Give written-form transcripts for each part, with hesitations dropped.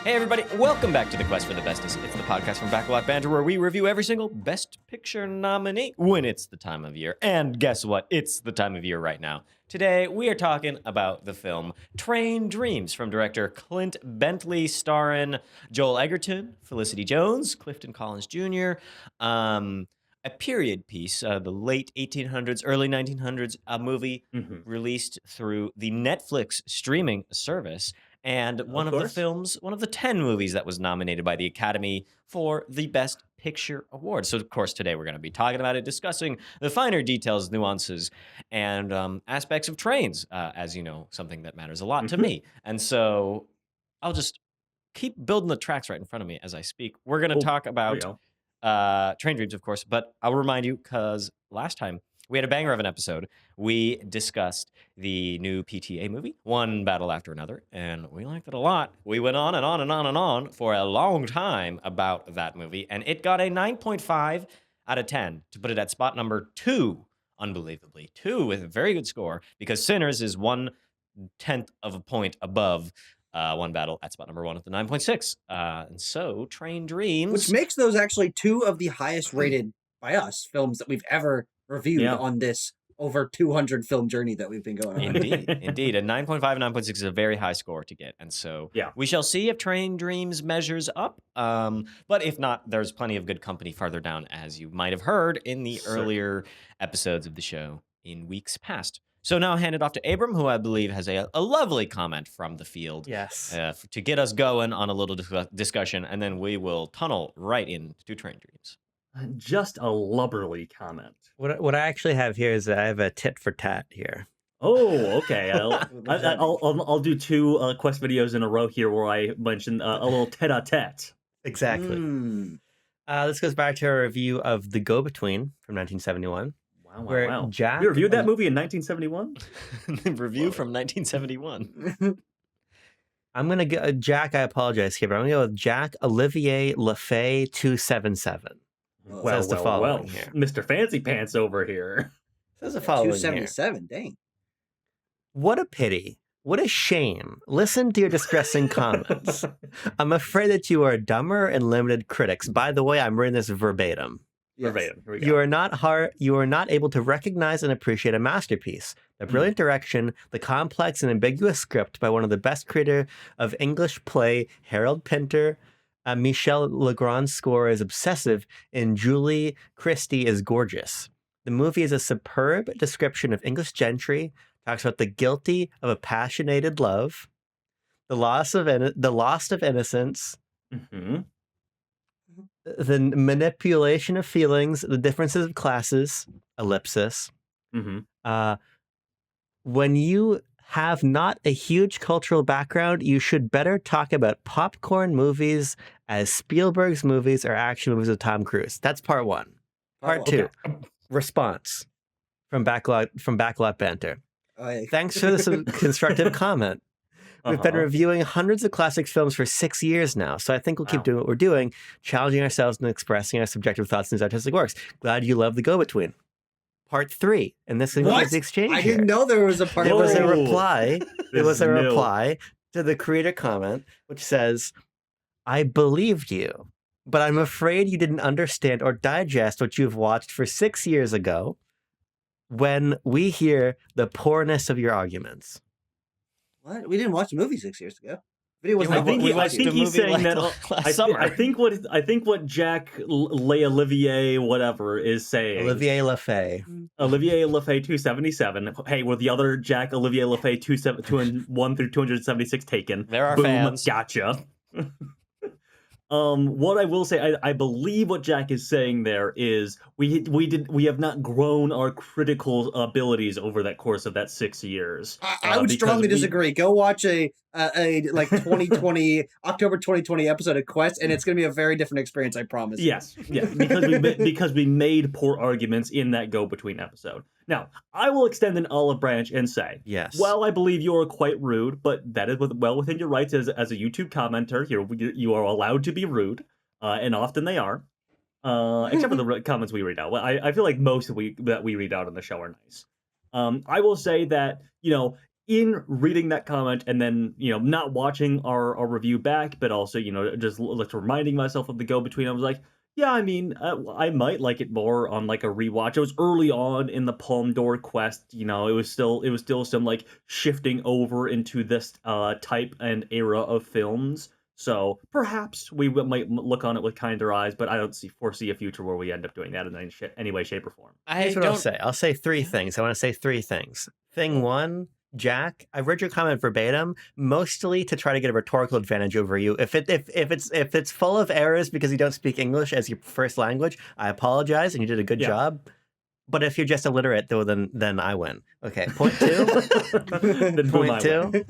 Hey everybody, welcome back to the Quest for the Bestest. It's the podcast from Banter where we review every single Best Picture nominee when it's the time of year. And guess what? It's the time of year right now. Today we are talking about the film Train Dreams from director Clint Bentley, starring Joel Egerton, Felicity Jones, Clifton Collins Jr., a period piece, the late 1800s, early 1900s, a movie released through the Netflix streaming service. And one of the 10 movies that was nominated by the Academy for the Best Picture Award. So, of course, today we're going to be talking about it, discussing the finer details, nuances, and aspects of trains, as you know, something that matters a lot to me. And so I'll just keep building the tracks right in front of me as I speak. We're going to talk about Train Dreams, of course, but I'll remind you, because last time we had a banger of an episode. We discussed the new PTA movie, One Battle After Another, and we liked it a lot. We went on and on and on and on for a long time about that movie, and it got a 9.5 out of 10 to put it at spot number 2, unbelievably. 2 with a very good score, because Sinners is 1/10 of a point above One Battle at spot number 1 at the 9.6. And so, Train Dreams... Which makes those actually 2 of the highest rated by us films that we've ever reviewed on this over 200 film journey that we've been going on. Indeed. A 9.5 and 9.6 is a very high score to get. And so we shall see if Train Dreams measures up. But if not, there's plenty of good company farther down, as you might have heard in the earlier episodes of the show in weeks past. So now I'll hand it off to Abram, who I believe has a lovely comment from the field. Yes. To get us going on a little discussion, and then we will tunnel right into Train Dreams. Just a lubberly comment. What I actually have here is I have a tit for tat here. Oh, okay. I'll do 2 Quest videos in a row here where I mention a little tete-a-tete. Exactly. This goes back to our review of The Go-Between from 1971. Wow. Jack, you reviewed that movie in 1971? Review from 1971. I'm going to go, Jack, I apologize here, but I'm going to go with Jack Olivier Lefay 277. Well, here. Mr. Fancy Pants over here. Says the following 277, dang. What a pity. What a shame. Listen to your distressing comments. I'm afraid that you are dumber and limited critics. By the way, I'm reading this verbatim. Yes. Verbatim. Here we go. You are not able to recognize and appreciate a masterpiece. The brilliant direction, the complex and ambiguous script by one of the best creator of English play, Harold Pinter. Michel Legrand's score is obsessive, and Julie Christie is gorgeous. The movie is a superb description of English gentry, talks about the guilty of a passionated love, the loss of innocence, the manipulation of feelings, the differences of classes, ellipsis. When you have not a huge cultural background, you should better talk about popcorn movies as Spielberg's movies or action movies with Tom Cruise. That's part 1. Part 2, response from Backlot Banter. Thanks for this constructive comment. We've been reviewing hundreds of classic films for 6 years now, so I think we'll keep doing what we're doing, challenging ourselves and expressing our subjective thoughts in these artistic works. Glad you love The Go-Between. Part 3, and this includes the exchange. I didn't know there was a part. It was a reply. It was a reply to the creator comment, which says, "I believed you, but I'm afraid you didn't understand or digest what you've watched for 6 years ago. When we hear the poorness of your arguments." What? We didn't watch the movie 6 years ago. I think he's saying that. I think what Jack Olivier whatever is saying. Olivier Lefay. Olivier Lefay 277. Hey, were the other Jack Olivier Lefay 201 through 276 taken? There are Boom, fans. Gotcha. What I will say, I believe what Jack is saying there is we have not grown our critical abilities over that course of that 6 years. I would strongly disagree. Go watch a 2020 October 2020 episode of Quest, and it's going to be a very different experience. I promise. Yes, because we made poor arguments in that Go-Between episode. Now, I will extend an olive branch and say, yes, well, I believe you are quite rude, but that is well within your rights as a YouTube commenter. You are allowed to be rude, and often they are, except for the comments we read out. I feel like most that we read out on the show are nice. I will say that, in reading that comment and then, not watching our review back, but also, just reminding myself of the go-between, I was like, yeah, I mean, I might like it more on like a rewatch. It was early on in the Palme d'Or quest, it was still some like shifting over into this type and era of films. So perhaps we might look on it with kinder eyes, but I don't foresee a future where we end up doing that in any way, shape, or form. Here's what I'll say. I'll say three things. I want to say three things. Thing one, Jack, I read your comment verbatim, mostly to try to get a rhetorical advantage over you. If it's full of errors because you don't speak English as your first language, I apologize, and you did a good job. But if you're just illiterate, though, then I win. Okay, point two. Point two.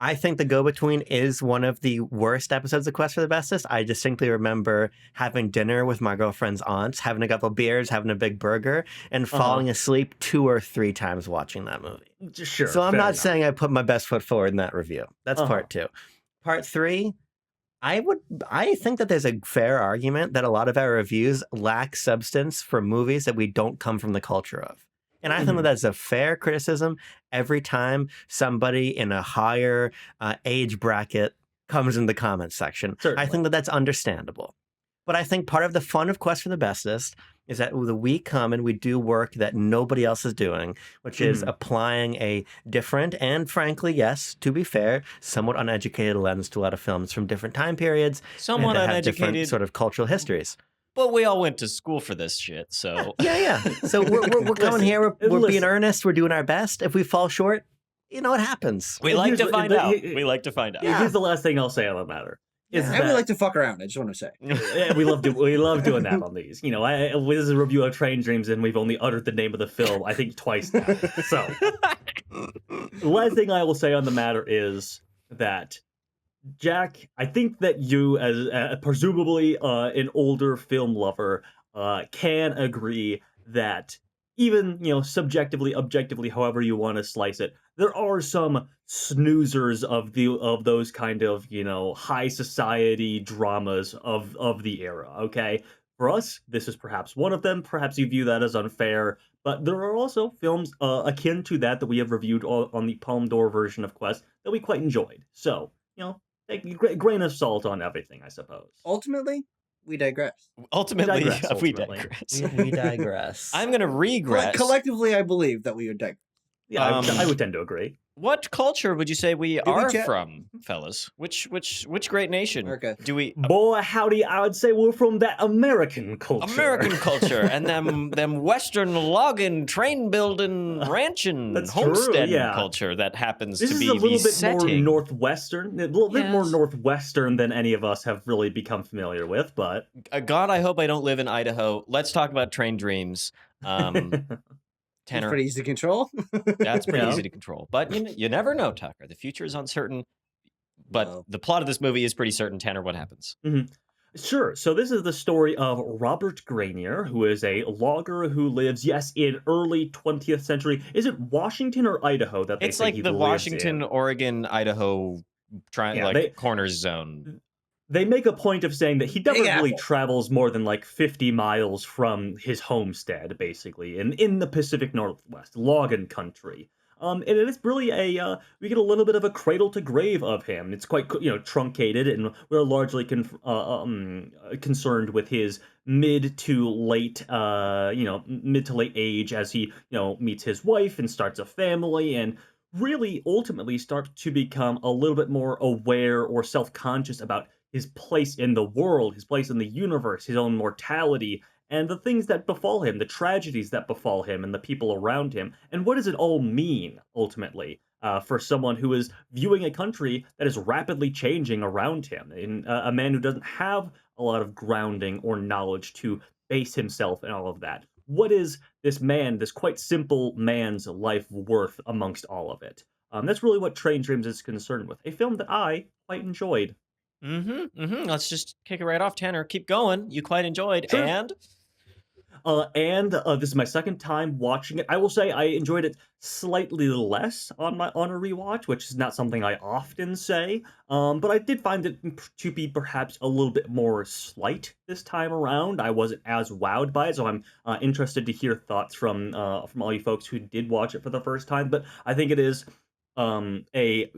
I think The Go-Between is one of the worst episodes of Quest for the Bestest. I distinctly remember having dinner with my girlfriend's aunts, having a couple beers, having a big burger, and falling asleep 2 or 3ri times watching that movie. Sure. So I'm not saying I put my best foot forward in that review. That's part two. Part three, I think that there's a fair argument that a lot of our reviews lack substance for movies that we don't come from the culture of. And I think that that's a fair criticism every time somebody in a higher age bracket comes in the comments section. Certainly. I think that that's understandable. But I think part of the fun of Quest for the Bestest is that we come and we do work that nobody else is doing, which is applying a different and, frankly, yes, to be fair, somewhat uneducated lens to a lot of films from different time periods. Somewhat and uneducated. different sort of cultural histories. But we all went to school for this shit, so... Yeah. So we're coming here, we're being earnest, we're doing our best. If we fall short, it happens. We like to find out. We like to find out. Here's the last thing I'll say on the matter. And we like to fuck around, I just want to say. Yeah, we love doing that on these. This is a review of Train Dreams, and we've only uttered the name of the film, I think, twice now. So, the last thing I will say on the matter is that, Jack, I think that you, as presumably an older film lover, can agree that even, subjectively, objectively, however you want to slice it, there are some snoozers of those kind of, high society dramas of the era, okay? For us, this is perhaps one of them. Perhaps you view that as unfair, but there are also films akin to that we have reviewed on the Palme d'Or version of Quest that we quite enjoyed. So, take a grain of salt on everything, I suppose. Ultimately, we digress. Ultimately, we ultimately. digress. We digress. I'm going to regress. Collectively, I believe that we would digress. Yeah, I would tend to agree. What culture would you say we are chat? from, fellas? Which great nation America. do we? Boy, howdy, I would say we're from that American culture. American culture and them Western logging, train building, ranching, That's homesteading true, yeah. culture that happens This to is be a little the bit setting. more northwestern, a little bit more Yes. northwestern than any of us have really become familiar with, but God, I hope I don't live in Idaho. Let's talk about Train Dreams. It's Tanner, pretty easy to control. that's pretty Yeah. easy to control. But you never know, Tucker. The future is uncertain. But No. the plot of this movie is pretty certain. Tanner, what happens? Sure. So this is the story of Robert Grenier, who is a logger who lives, yes, in early 20th century. Is it Washington or Idaho that they It's say like he the lives Washington, in? Oregon, Idaho, Yeah, corners zone. They make a point of saying that he never Big really Apple. travels more than like 50 miles from his homestead, basically, in the Pacific Northwest, logging country. And it is really we get a little bit of a cradle to grave of him. It's quite, truncated, and we're largely concerned with his mid to late age as he, meets his wife and starts a family and really ultimately starts to become a little bit more aware or self-conscious about his place in the world, his place in the universe, his own mortality, and the things that befall him, the tragedies that befall him and the people around him. And what does it all mean, ultimately, for someone who is viewing a country that is rapidly changing around him, and a man who doesn't have a lot of grounding or knowledge to base himself in all of that? What is this man, this quite simple man's life worth amongst all of it? That's really what Train Dreams is concerned with. A film that I quite enjoyed. Let's just kick it right off, Tanner. Keep going. You quite enjoyed. Sure. And And this is my second time watching it. I will say I enjoyed it slightly less on a rewatch, which is not something I often say. But I did find it to be perhaps a little bit more slight this time around. I wasn't as wowed by it, so I'm interested to hear thoughts from all you folks who did watch it for the first time. But I think it is a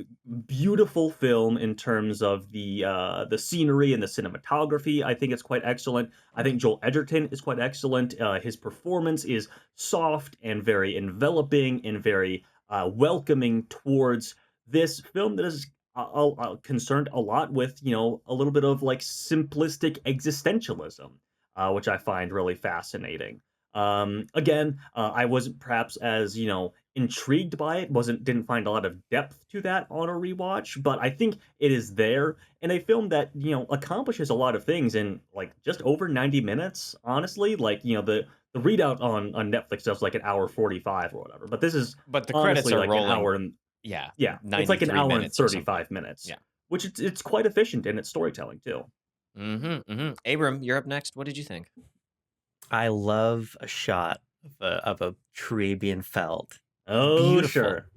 beautiful film in terms of the scenery and the cinematography. I think it's quite excellent. I think Joel Egerton is quite excellent. His performance is soft and very enveloping and very welcoming towards this film that is concerned a lot with, a little bit of like simplistic existentialism, which I find really fascinating. Again, I wasn't perhaps as, intrigued by it, didn't find a lot of depth to that on a rewatch, but I think it is there in a film that, accomplishes a lot of things in like just over 90 minutes, honestly. Like, the readout on Netflix does like an hour 45 or whatever, but this is But the credits honestly are like rolling. an hour and Yeah, it's like an 93 hour and minutes or something. 35 minutes. Yeah. Which it's quite efficient in its storytelling too. Abram, you're up next. What did you think? I love a shot of a tree being felled. Oh, Beautiful. sure.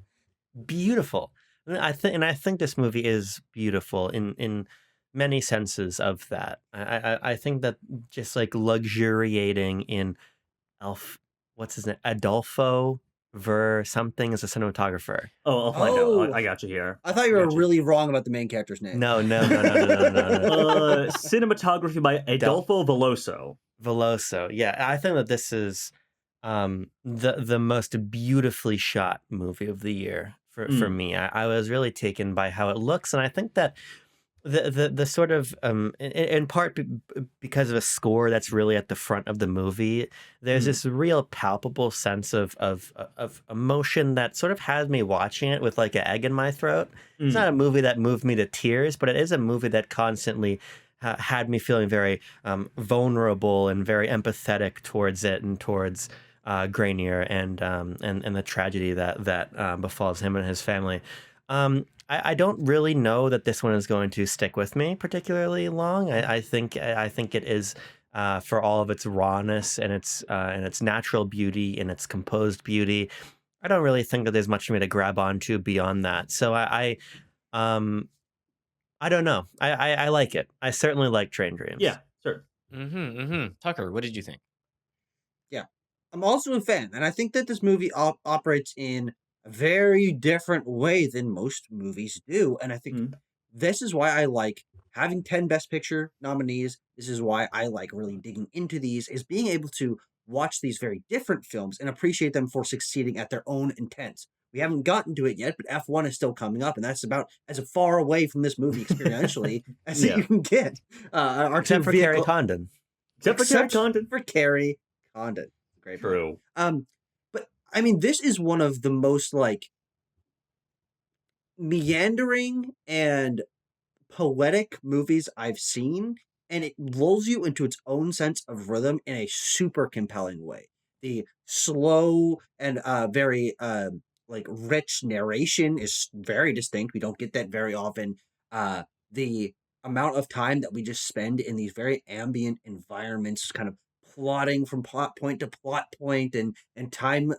Beautiful. I think this movie is beautiful in many senses of that. I think that just like luxuriating in what's his name? Adolfo Ver something as a cinematographer. Oh, I'll find out. I got you here. I thought you were really wrong about the main character's name. No. Cinematography by Adolfo Veloso. Veloso. Yeah, I think that this is the most beautifully shot movie of the year for me. I was really taken by how it looks, and I think that the sort of in part because of a score that's really at the front of the movie, there's this real palpable sense of emotion that sort of has me watching it with like an egg in my throat. It's not a movie that moved me to tears, but it is a movie that constantly had me feeling very vulnerable and very empathetic towards it and towards Granier and the tragedy that befalls him and his family. I don't really know that this one is going to stick with me particularly long. I think it is for all of its rawness and its natural beauty and its composed beauty. I don't really think that there's much for me to grab onto beyond that. So I don't know. I like it. I certainly like Train Dreams. Yeah, sure. Tucker, what did you think? Yeah, I'm also a fan, and I think that this movie operates in a very different way than most movies do. And I think this is why I like having 10 Best Picture nominees. This is why I like really digging into these, is being able to watch these very different films and appreciate them for succeeding at their own intents. We haven't gotten to it yet, but F1 is still coming up, and that's about as far away from this movie experientially as you can get. Except for Carrie Condon. Except for Carrie Condon. Great. True. But I mean, this is one of the most like meandering and poetic movies I've seen, and it lulls you into its own sense of rhythm in a super compelling way. The slow and very like rich narration is very distinct. We don't get that very often. The amount of time that we just spend in these very ambient environments, kind of plotting from plot point to plot point and time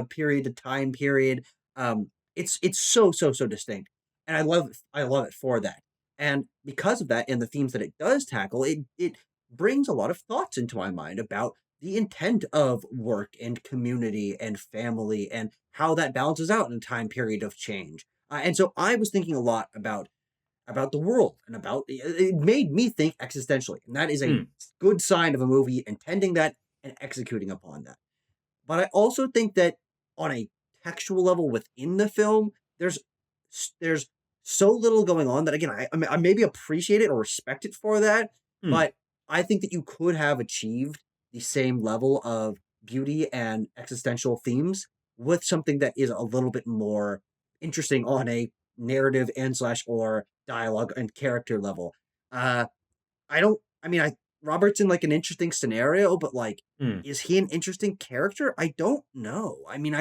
period to time period. It's so distinct, and I love it for that. And because of that and the themes that it does tackle, it brings a lot of thoughts into my mind about the intent of work and community and family and how that balances out in a time period of change. And so I was thinking a lot about the world and about it made me think existentially. And that is a good sign of a movie intending that and executing upon that. But I also think that on a textual level within the film, there's so little going on that, again, I maybe appreciate it or respect it for that, but I think that you could have achieved the same level of beauty and existential themes with something that is a little bit more interesting on a narrative and / or dialogue and character level. Robert's in like an interesting scenario, but like, is he an interesting character? I don't know. I mean,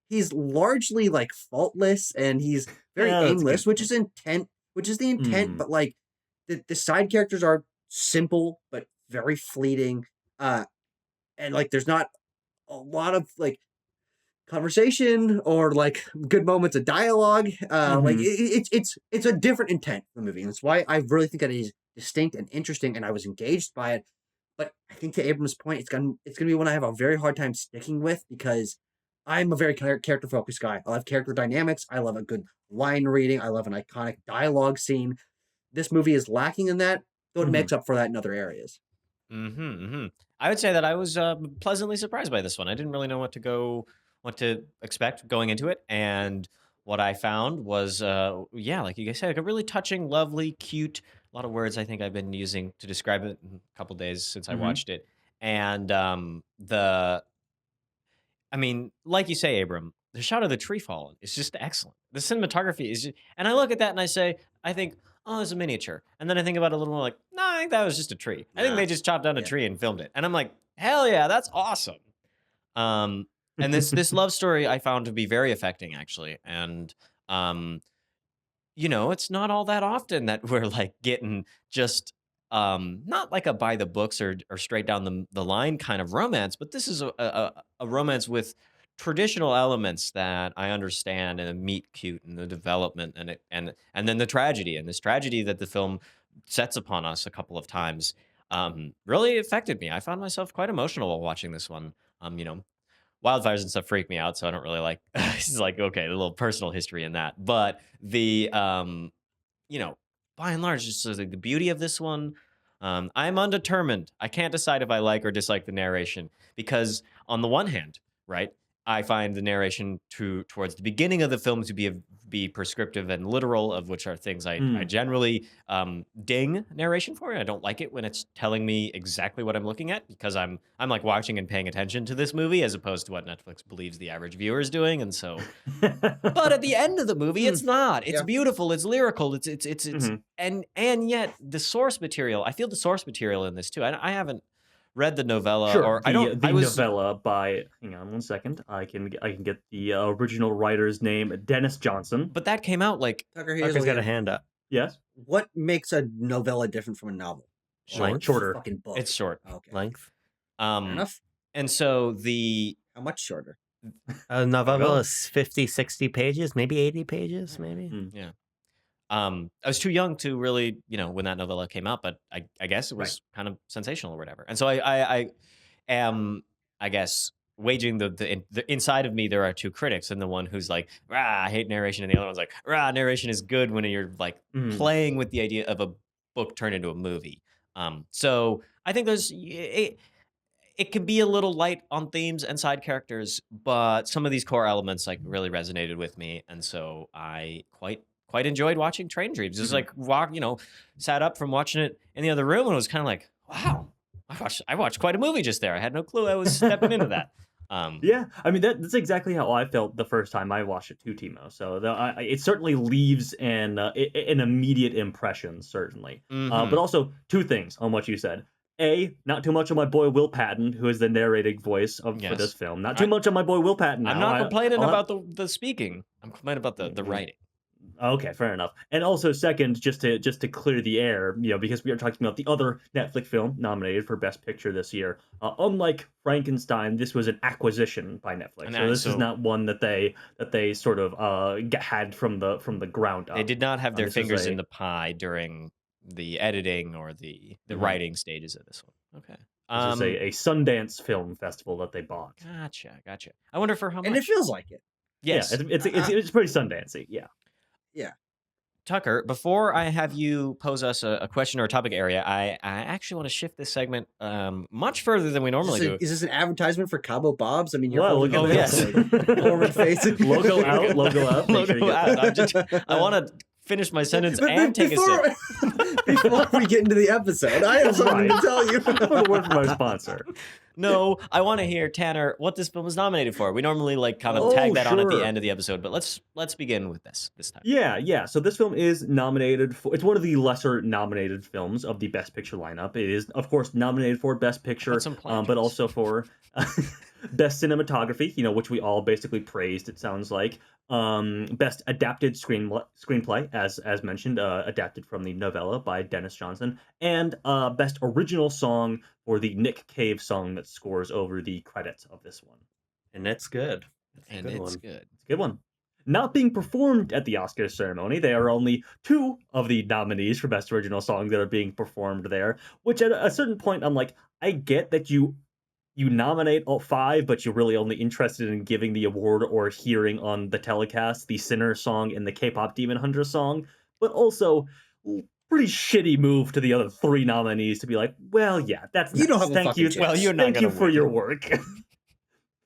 he's largely like faultless and he's very aimless, which is the intent, but like the side characters are simple but very fleeting. and like there's not a lot of like conversation or like good moments of dialogue. Like it's a different intent for the movie, and that's why I really think that it is distinct and interesting, and I was engaged by it. But I think to Abram's point, it's gonna be one I have a very hard time sticking with because I'm a very character focused guy. I love character dynamics. I love a good line reading. I love an iconic dialogue scene. This movie is lacking in that, though it makes up for that in other areas. I would say that I was pleasantly surprised by this one. I didn't really know what to expect going into it, and what I found was, yeah, like you guys said, like a really touching, lovely, cute. A lot of words I think I've been using to describe it in a couple days since I watched it, and I mean, like you say, Abram, the shot of the tree falling is just excellent. The cinematography is, and I look at that and I think, oh, it's a miniature. And then I think about it a little more like, no, I think that was just a tree. I think they just chopped down a tree and filmed it. And I'm like, hell yeah, that's awesome. And this love story I found to be very affecting, actually. And, it's not all that often that we're like getting just not like a by the books or straight down the line kind of romance, but this is a romance with traditional elements that I understand and meet cute and the development and then the tragedy, and this tragedy that the film sets upon us a couple of times really affected me. I found myself quite emotional while watching this one. Wildfires and stuff freak me out, so I don't really like it's like, okay, a little personal history in that. But the by and large, just the beauty of this one, I'm undetermined. I can't decide if I like or dislike the narration because, on the one hand, right, I find the narration towards the beginning of the film to be prescriptive and literal, of which are things I generally ding narration for. I don't like it when it's telling me exactly what I'm looking at because I'm like watching and paying attention to this movie as opposed to what Netflix believes the average viewer is doing. And so, but at the end of the movie, it's not. It's beautiful. It's lyrical. It's and yet the source material. I feel the source material in this too. I haven't read the novella, Sure. or Novella by. Hang on one second. I can get the original writer's name, Dennis Johnson. But that came out like Tucker's got a hand up. Yes. What makes a novella different from a novel? Shorter. Fucking book. It's short. Okay. Length. Fair enough. And so how much shorter? A novella is 50, 60 pages, maybe 80 pages, maybe. Yeah. I was too young to really, when that novella came out, but I guess it was kind of sensational or whatever. And so I am, I guess, waging the inside of me. There are two critics, and the one who's like, "Rah, I hate narration," and the other one's like, "Rah, narration is good when you're like playing with the idea of a book turned into a movie." So I think it can be a little light on themes and side characters, but some of these core elements like really resonated with me, and so I quite enjoyed watching Train Dreams. It was like sat up from watching it in the other room and was kind of like, wow, I watched quite a movie just there. I had no clue I was stepping into that. Yeah, I mean that's exactly how I felt the first time I watched it too, Timo. So it certainly leaves an immediate impression, certainly. But also two things on what you said. A, not too much on my boy Will Patton, who is the narrating voice for this film. Not too much on my boy Will Patton. I'm not complaining about the speaking. I'm complaining about the writing. Okay, fair enough. And also, second, just to clear the air, because we are talking about the other Netflix film nominated for Best Picture this year. Unlike Frankenstein, this was an acquisition by Netflix. So this is not one that they sort of had from the ground up. They did not have their fingers in the pie during the editing or the writing stages of this one. Okay. This is a Sundance Film Festival that they bought. Gotcha. I wonder for how much. And it feels like it. Yes. Yeah, it's pretty Sundancey, yeah. Yeah. Tucker, before I have you pose us a question or a topic area, I actually want to shift this segment much further than we normally do. Is this an advertisement for Cabo Bob's? I mean, you're holding oh, yes. forward facing. Logo out. Logo out. I want to finish my sentence and take a sip. Before we get into the episode, I have something to tell you. A word from our sponsor. No, I want to hear, Tanner, what this film was nominated for. We normally kind of tag that on at the end of the episode, but let's begin with this time. Yeah. So this film is nominated for. It's one of the lesser nominated films of the Best Picture lineup. It is, of course, nominated for Best Picture, but also for. Best cinematography, which we all basically praised, it sounds like. Best adapted screenplay, as mentioned, adapted from the novella by Dennis Johnson, and best original song for the Nick Cave song that scores over the credits of this one. And it's good. It's a And good it's one. good. It's a good one. Not being performed at the Oscars ceremony, there are only 2 of the nominees for Best Original Song that are being performed there, which at a certain point, I'm like, I get that you nominate all 5, but you're really only interested in giving the award or hearing on the telecast the Sinner song and the K-pop Demon Hunter song, but also pretty shitty move to the other 3 nominees to be like, well, yeah, that's You don't nice. have a fucking chance. Well, you're not Thank you gonna for win. your work.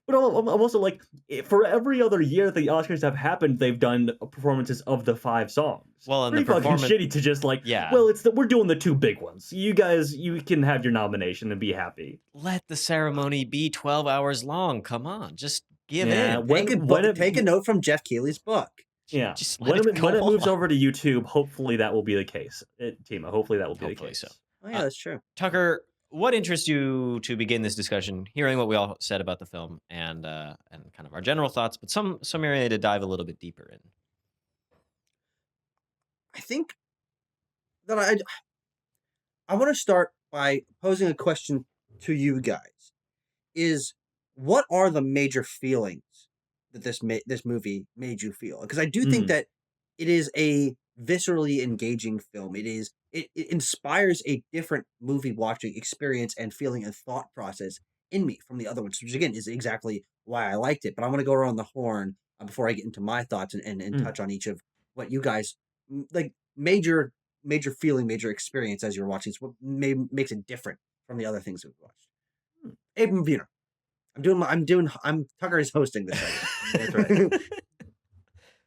But I'm also like, for every other year that the Oscars have happened, they've done performances of the 5 songs. Well, and pretty the fucking performance- shitty to just like, Yeah. well, we're doing the 2 big ones. You guys, you can have your nomination and be happy. Let the ceremony be 12 hours long. Come on, just give in. Take a note from Jeff Keighley's book. Yeah, Just let when it go it moves on. over to YouTube, hopefully that will be the case. Tima, hopefully that will be Hopefully the case. so. Oh yeah, that's true. Tucker, what interests you to begin this discussion? Hearing what we all said about the film and kind of our general thoughts, but some area to dive a little bit deeper in. I think that I want to start by posing a question to you guys: is what are the major feelings that this movie made you feel? Because I do think that it is a viscerally engaging film. It inspires a different movie watching experience and feeling and thought process in me from the other ones, which again is exactly why I liked it. But I want to go around the horn before I get into my thoughts and touch on each of what you guys like major feeling, major experience as you're watching. What makes it different from the other things we've watched. Abram Wiener. I'm Tucker is hosting this. That's right.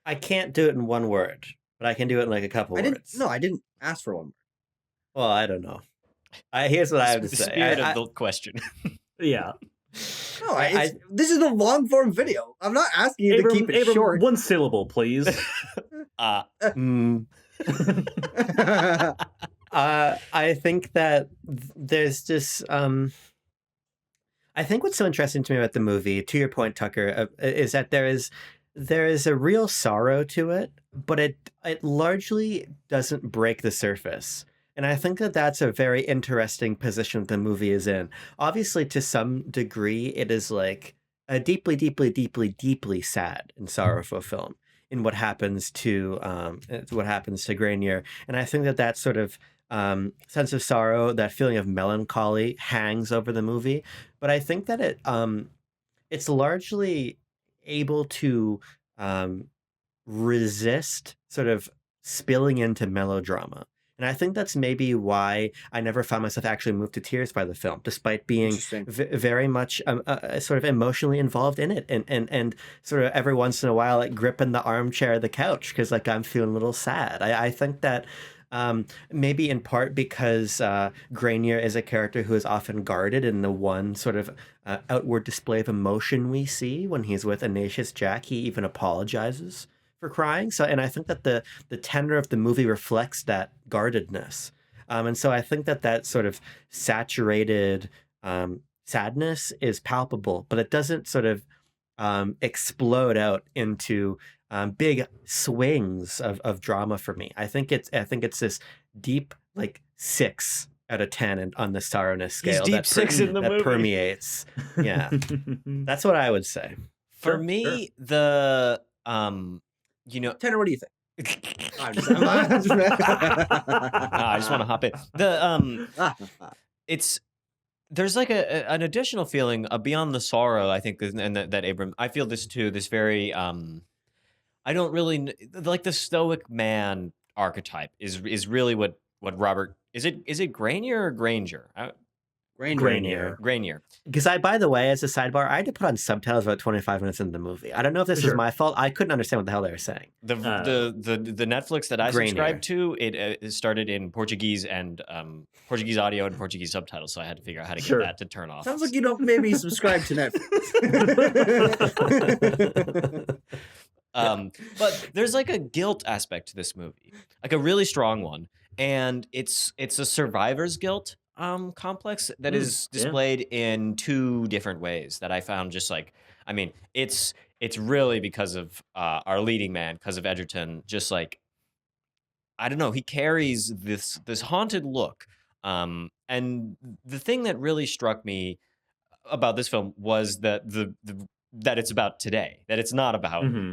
I can't do it in one word, but I can do it in like a couple words. I didn't ask for one word. Well, I don't know. Here's what I have to The say. spirit of the question. Yeah. No, this is a long form video. I'm not asking you to keep it Abram, short. 1 syllable, please. I think that there's just I think what's so interesting to me about the movie, to your point, Tucker, is that there is a real sorrow to it, but it largely doesn't break the surface. And I think that that's a very interesting position the movie is in. Obviously, to some degree, it is like a deeply, deeply, deeply, deeply sad and sorrowful film in what happens to Grenier. And I think that sort of sense of sorrow, that feeling of melancholy, hangs over the movie. But I think that it's largely able to resist sort of spilling into melodrama. And I think that's maybe why I never found myself actually moved to tears by the film, despite being very much sort of emotionally involved in it, and sort of every once in a while like gripping the armchair, the couch, because like I'm feeling a little sad. I think that maybe in part because Grenier is a character who is often guarded in the one sort of outward display of emotion we see when he's with Ignatius Jack. He even apologizes for crying. So, and I think that the tenor of the movie reflects that guardedness. And so I think that sort of saturated sadness is palpable, but it doesn't sort of explode out into big swings of drama for me. I think it's this deep like 6 out of 10 on the sorrowness scale. Deep 6 in the movie. That permeates. Yeah, that's what I would say. For me, the Tanner, what do you think? I just want to hop in. There's like an additional feeling beyond the sorrow. I think, and that Abram, I feel this too. This very, I don't really like the stoic man archetype is really what Robert is it Grenier or Granger? Grenier. Because by the way, as a sidebar, I had to put on subtitles about 25 minutes into the movie. I don't know if this was my fault. I couldn't understand what the hell they were saying. The Netflix that I subscribed to, it started in Portuguese and Portuguese audio and Portuguese subtitles, so I had to figure out how to get that to turn off. Sounds like you don't maybe subscribe to Netflix. But there's like a guilt aspect to this movie, like a really strong one. And it's a survivor's guilt complex that is Yeah. displayed in two different ways that I found just like, I mean, it's really because of our leading man, because of Egerton, just like, I don't know, he carries this haunted look. And the thing that really struck me about this film was that that it's about today, that it's not about hmm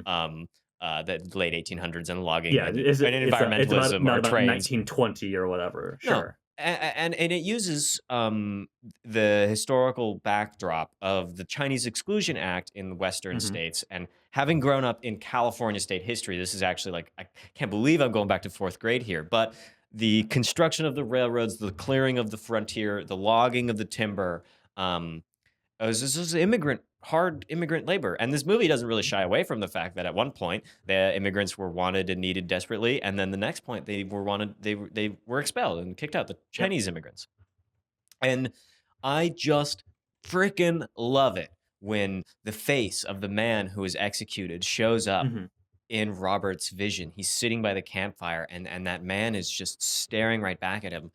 the late 1800s and logging Yeah, and, it's about environmentalism not or about trains. 1920 or whatever. No. Sure. And it uses the historical backdrop of the Chinese Exclusion Act in the Western hmm states. And having grown up in California state history, this is actually like, I can't believe I'm going back to fourth grade here, but the construction of the railroads, the clearing of the frontier, the logging of the timber, this was hard immigrant labor. And this movie doesn't really shy away from the fact that at one point the immigrants were wanted and needed desperately, and then the next point they were wanted, they were expelled and kicked out, the Yep. Chinese immigrants. And I just freaking love it when the face of the man who was executed shows up hmm in Robert's vision. He's sitting by the campfire, and that man is just staring right back at him.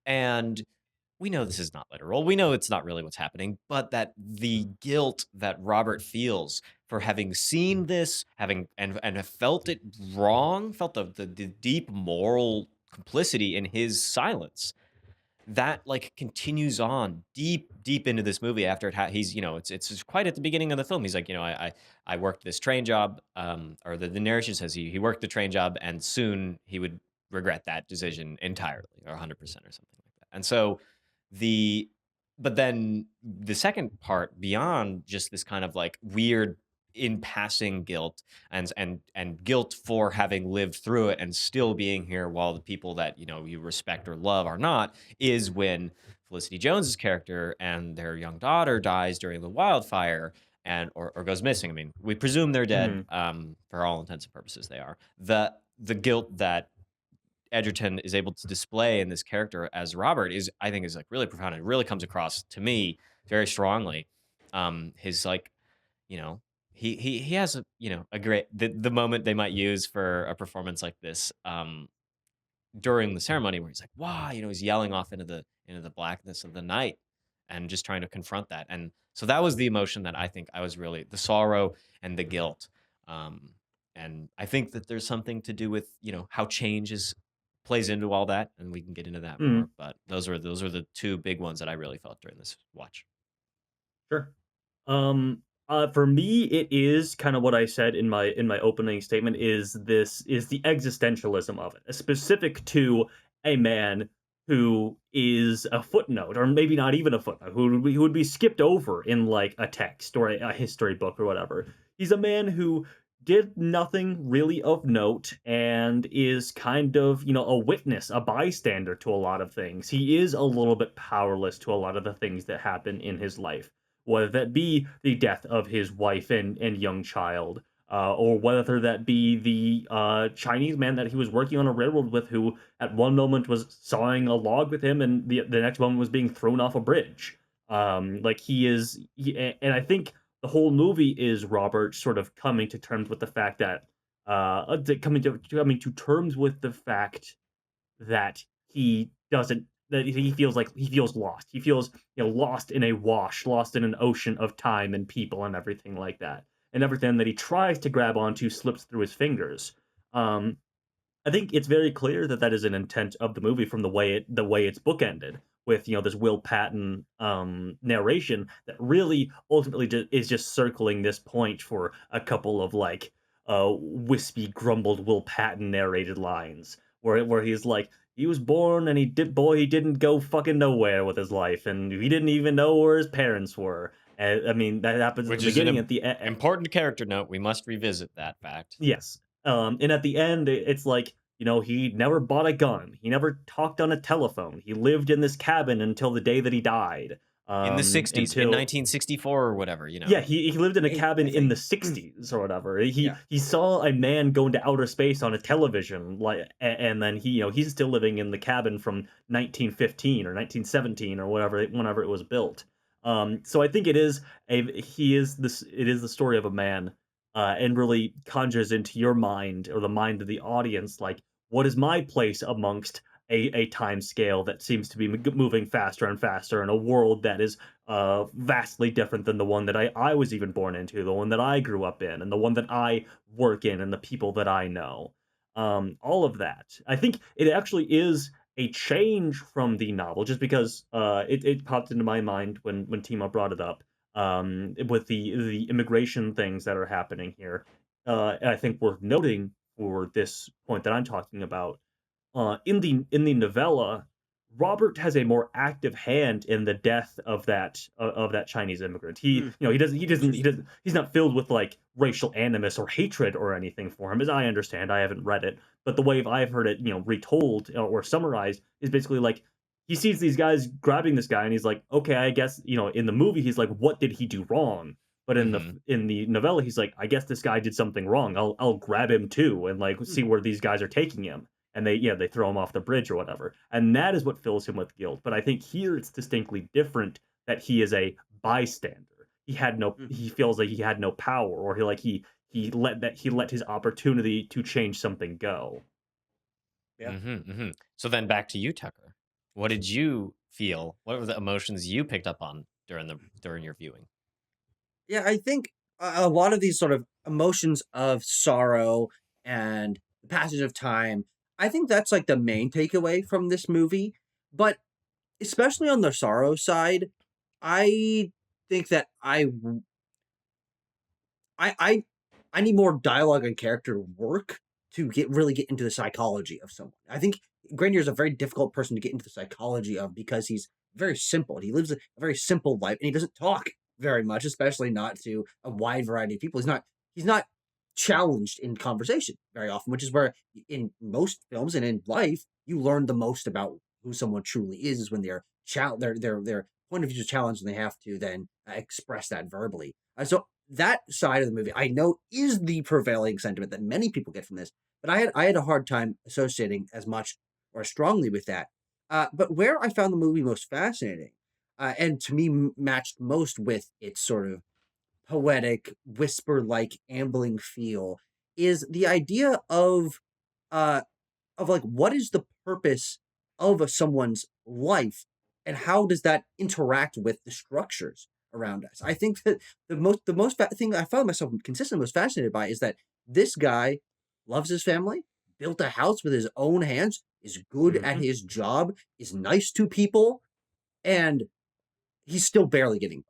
And we know this is not literal. We know it's not really what's happening, but that the guilt that Robert feels for having seen this, having and have felt it wrong, felt the deep moral complicity in his silence, that like continues on deep into this movie after he's, it's quite at the beginning of the film. He's like, I worked this train job, or the narration says he worked the train job, and soon he would regret that decision entirely, or 100% or something like that. And so the but then the second part, beyond just this kind of like weird in passing guilt, and guilt for having lived through it and still being here while the people that you respect or love are not, is when Felicity Jones's character and their young daughter dies during the wildfire, and or goes missing. I mean, we presume they're dead. hmm For all intents and purposes they are. The guilt that Egerton is able to display in this character as Robert is, I think, is like really profound. It really comes across to me very strongly. His like, you know, he has a great, the moment they might use for a performance like this, during the ceremony, where he's like, wow, he's yelling off into the blackness of the night and just trying to confront that. And so that was the emotion that I think I was really, the sorrow and the guilt. And I think that there's something to do with, how change plays into all that, and we can get into that hmm more. But those are the two big ones that I really felt during this watch. Sure. For me, it is kind of what I said in my opening statement. This is the existentialism of it, specific to a man who is a footnote, or maybe not even a footnote, who would be skipped over in like a text or a history book or whatever. He's a man who did nothing really of note and is kind of, a witness, a bystander to a lot of things. He is a little bit powerless to a lot of the things that happen in his life, whether that be the death of his wife and young child, or whether that be the Chinese man that he was working on a railroad with, who at one moment was sawing a log with him, and the next moment was being thrown off a bridge. Like and I think the whole movie is Robert sort of coming to terms with the fact that coming to terms with the fact that he doesn't that he feels like he feels lost. He feels, lost in a wash, lost in an ocean of time and people and everything like that. And everything that he tries to grab onto slips through his fingers. Um, I think it's very clear that that is an intent of the movie from the way it's bookended with, this Will Patton narration that really ultimately is just circling this point for a couple of like wispy grumbled Will Patton narrated lines where he's like, he was born and he didn't go fucking nowhere with his life, and he didn't even know where his parents were. And I mean, that happens at Which the is an beginning. At the end, important character note. We must revisit that fact. yes. And at the end, it's like, he never bought a gun. He never talked on a telephone. He lived in this cabin until the day that he died. In the 60s, in Until 1964 or whatever, Yeah, he lived in a cabin I in the think. 60s or whatever. Yeah. He saw a man go into outer space on a television, like, and then he's still living in the cabin from 1915 or 1917 or whatever, whenever it was built. So I think it is the story of a man, and really conjures into your mind or the mind of the audience, like, what is my place amongst a time scale that seems to be moving faster and faster in a world that is vastly different than the one that I was even born into, the one that I grew up in, and the one that I work in, and the people that I know. All of that. I think it actually is a change from the novel, just because it popped into my mind when Tima brought it up, with the immigration things that are happening here. And I think worth noting for this point that I'm talking about, in the novella, Robert has a more active hand in the death of that Chinese immigrant. He's not filled with like racial animus or hatred or anything for him, as I understand. I haven't read it, but the way I've heard it, retold or summarized is basically like he sees these guys grabbing this guy, and he's like, okay, I guess in the movie he's like, what did he do wrong? But in the novella, he's like, I guess this guy did something wrong. I'll grab him too, and like see where these guys are taking him, and they throw him off the bridge or whatever, and that is what fills him with guilt. But I think here it's distinctly different, that he is a bystander. He feels like he had no power, or he let his opportunity to change something go. Yeah. So then back to you, Tucker. What did you feel? What were the emotions you picked up on during your viewing? Yeah, I think a lot of these sort of emotions of sorrow and the passage of time, I think that's like the main takeaway from this movie. But especially on the sorrow side, I think that I I need more dialogue and character work to really get into the psychology of someone. I think Grenier is a very difficult person to get into the psychology of, because he's very simple. He lives a very simple life, and he doesn't talk very much, especially not to a wide variety of people. He's not challenged in conversation very often, which is where in most films and in life you learn the most about who someone truly is when their point of view is challenged, and they have to then express that verbally. So that side of the movie, I know, is the prevailing sentiment that many people get from this, but I had a hard time associating as much or strongly with that. But where I found the movie most fascinating, and to me matched most with its sort of poetic, whisper-like, ambling feel, is the idea uh, of like, what is the purpose of someone's life, and how does that interact with the structures around us? I think that the thing I found myself consistently most fascinated by is that this guy loves his family, built a house with his own hands, is good at his job, is nice to people, and he's still barely getting by.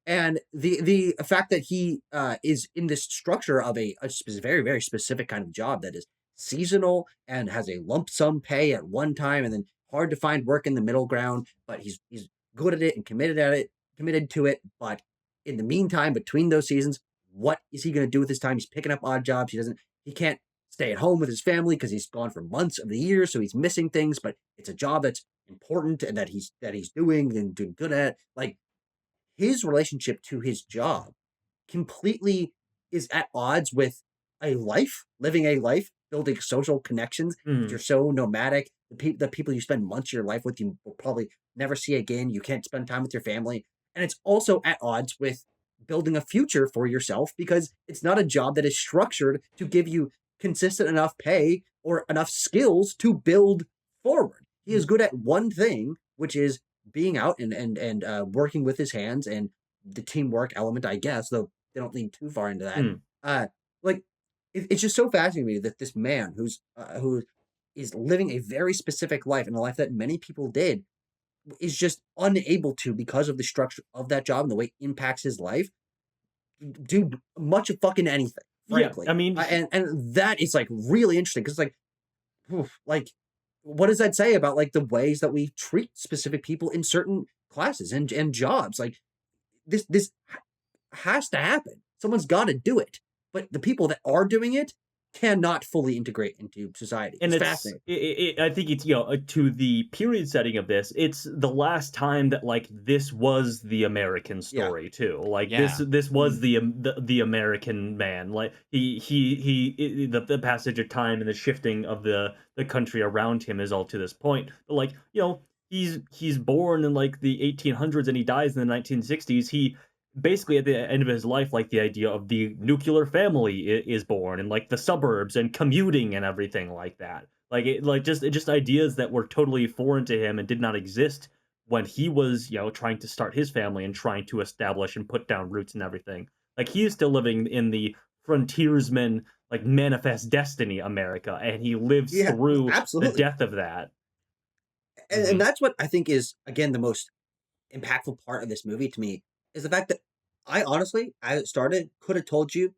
And the fact that he is in this structure of a very, very specific kind of job that is seasonal and has a lump sum pay at one time, and then hard to find work in the middle ground, but he's good at it and committed to it. But in the meantime, between those seasons, what is he going to do with his time? He's picking up odd jobs. He can't stay at home with his family because he's gone for months of the year, so he's missing things. But it's a job that's important and that he's doing and doing good at. Like, his relationship to his job completely is at odds with living a life, building social connections. You're so nomadic. The people you spend months of your life with, you will probably never see again. You can't spend time with your family. And it's also at odds with building a future for yourself, because it's not a job that is structured to give you consistent enough pay or enough skills to build forward. He is good at one thing, which is being out and working with his hands and the teamwork element, I guess, though they don't lean too far into that. Like, it's just so fascinating to me that this man who is living a very specific life, and a life that many people did, is just unable to, because of the structure of that job and the way it impacts his life, do much of fucking anything, frankly. Yeah, I mean, and that is like really interesting, because like, what does that say about like the ways that we treat specific people in certain classes and jobs? Like, this has to happen. Someone's got to do it, but the people that are doing it cannot fully integrate into society. And it's fascinating. I think it's, to the period setting of this, it's the last time that like this was the American story too. Like this was the American man. Like the passage of time and the shifting of the country around him is all to this point. But like, he's born in like the 1800s and he dies in the 1960s. He basically, at the end of his life, like, the idea of the nuclear family is born, and like the suburbs and commuting and everything like that. Just ideas that were totally foreign to him and did not exist when he was, trying to start his family and trying to establish and put down roots and everything. Like, he is still living in the frontiersman, like, manifest destiny America, and he lives through the death of that. And that's what I think is, again, the most impactful part of this movie to me, is the fact that I honestly, as it started, could have told you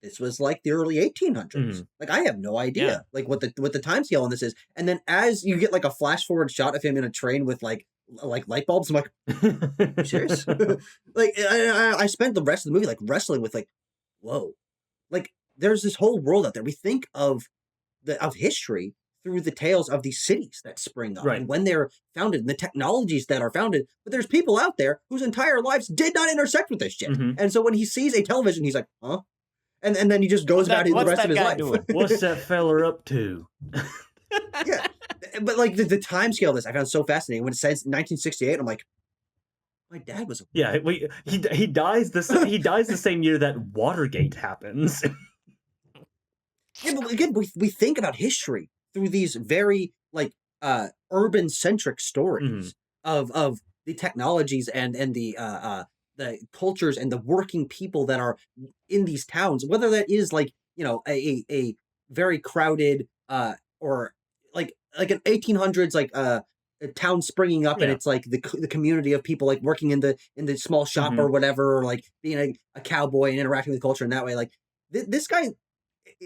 this was like the early 1800s. Like, I have no idea like what the time scale on this is. And then as you get like a flash forward shot of him in a train with like light bulbs, I'm like, you serious? Like, I spent the rest of the movie like wrestling with like, whoa, like there's this whole world out there. We think of history through the tales of these cities that spring up and when they're founded and the technologies that are founded. But there's people out there whose entire lives did not intersect with this shit. And so when he sees a television, he's like, huh? And then he just goes about it the rest of his life. What's that fella up to? Yeah. But like the time scale of this, I found so fascinating. When it says 1968, I'm like, my dad was he dies the same year that Watergate happens. Yeah, but again, we think about history through these very like urban centric stories of the technologies and the cultures and the working people that are in these towns, whether that is like, a very crowded or like an 1800s like a town springing up and it's like the community of people like working in the small shop or whatever, or like being a cowboy and interacting with culture in that way. Like this guy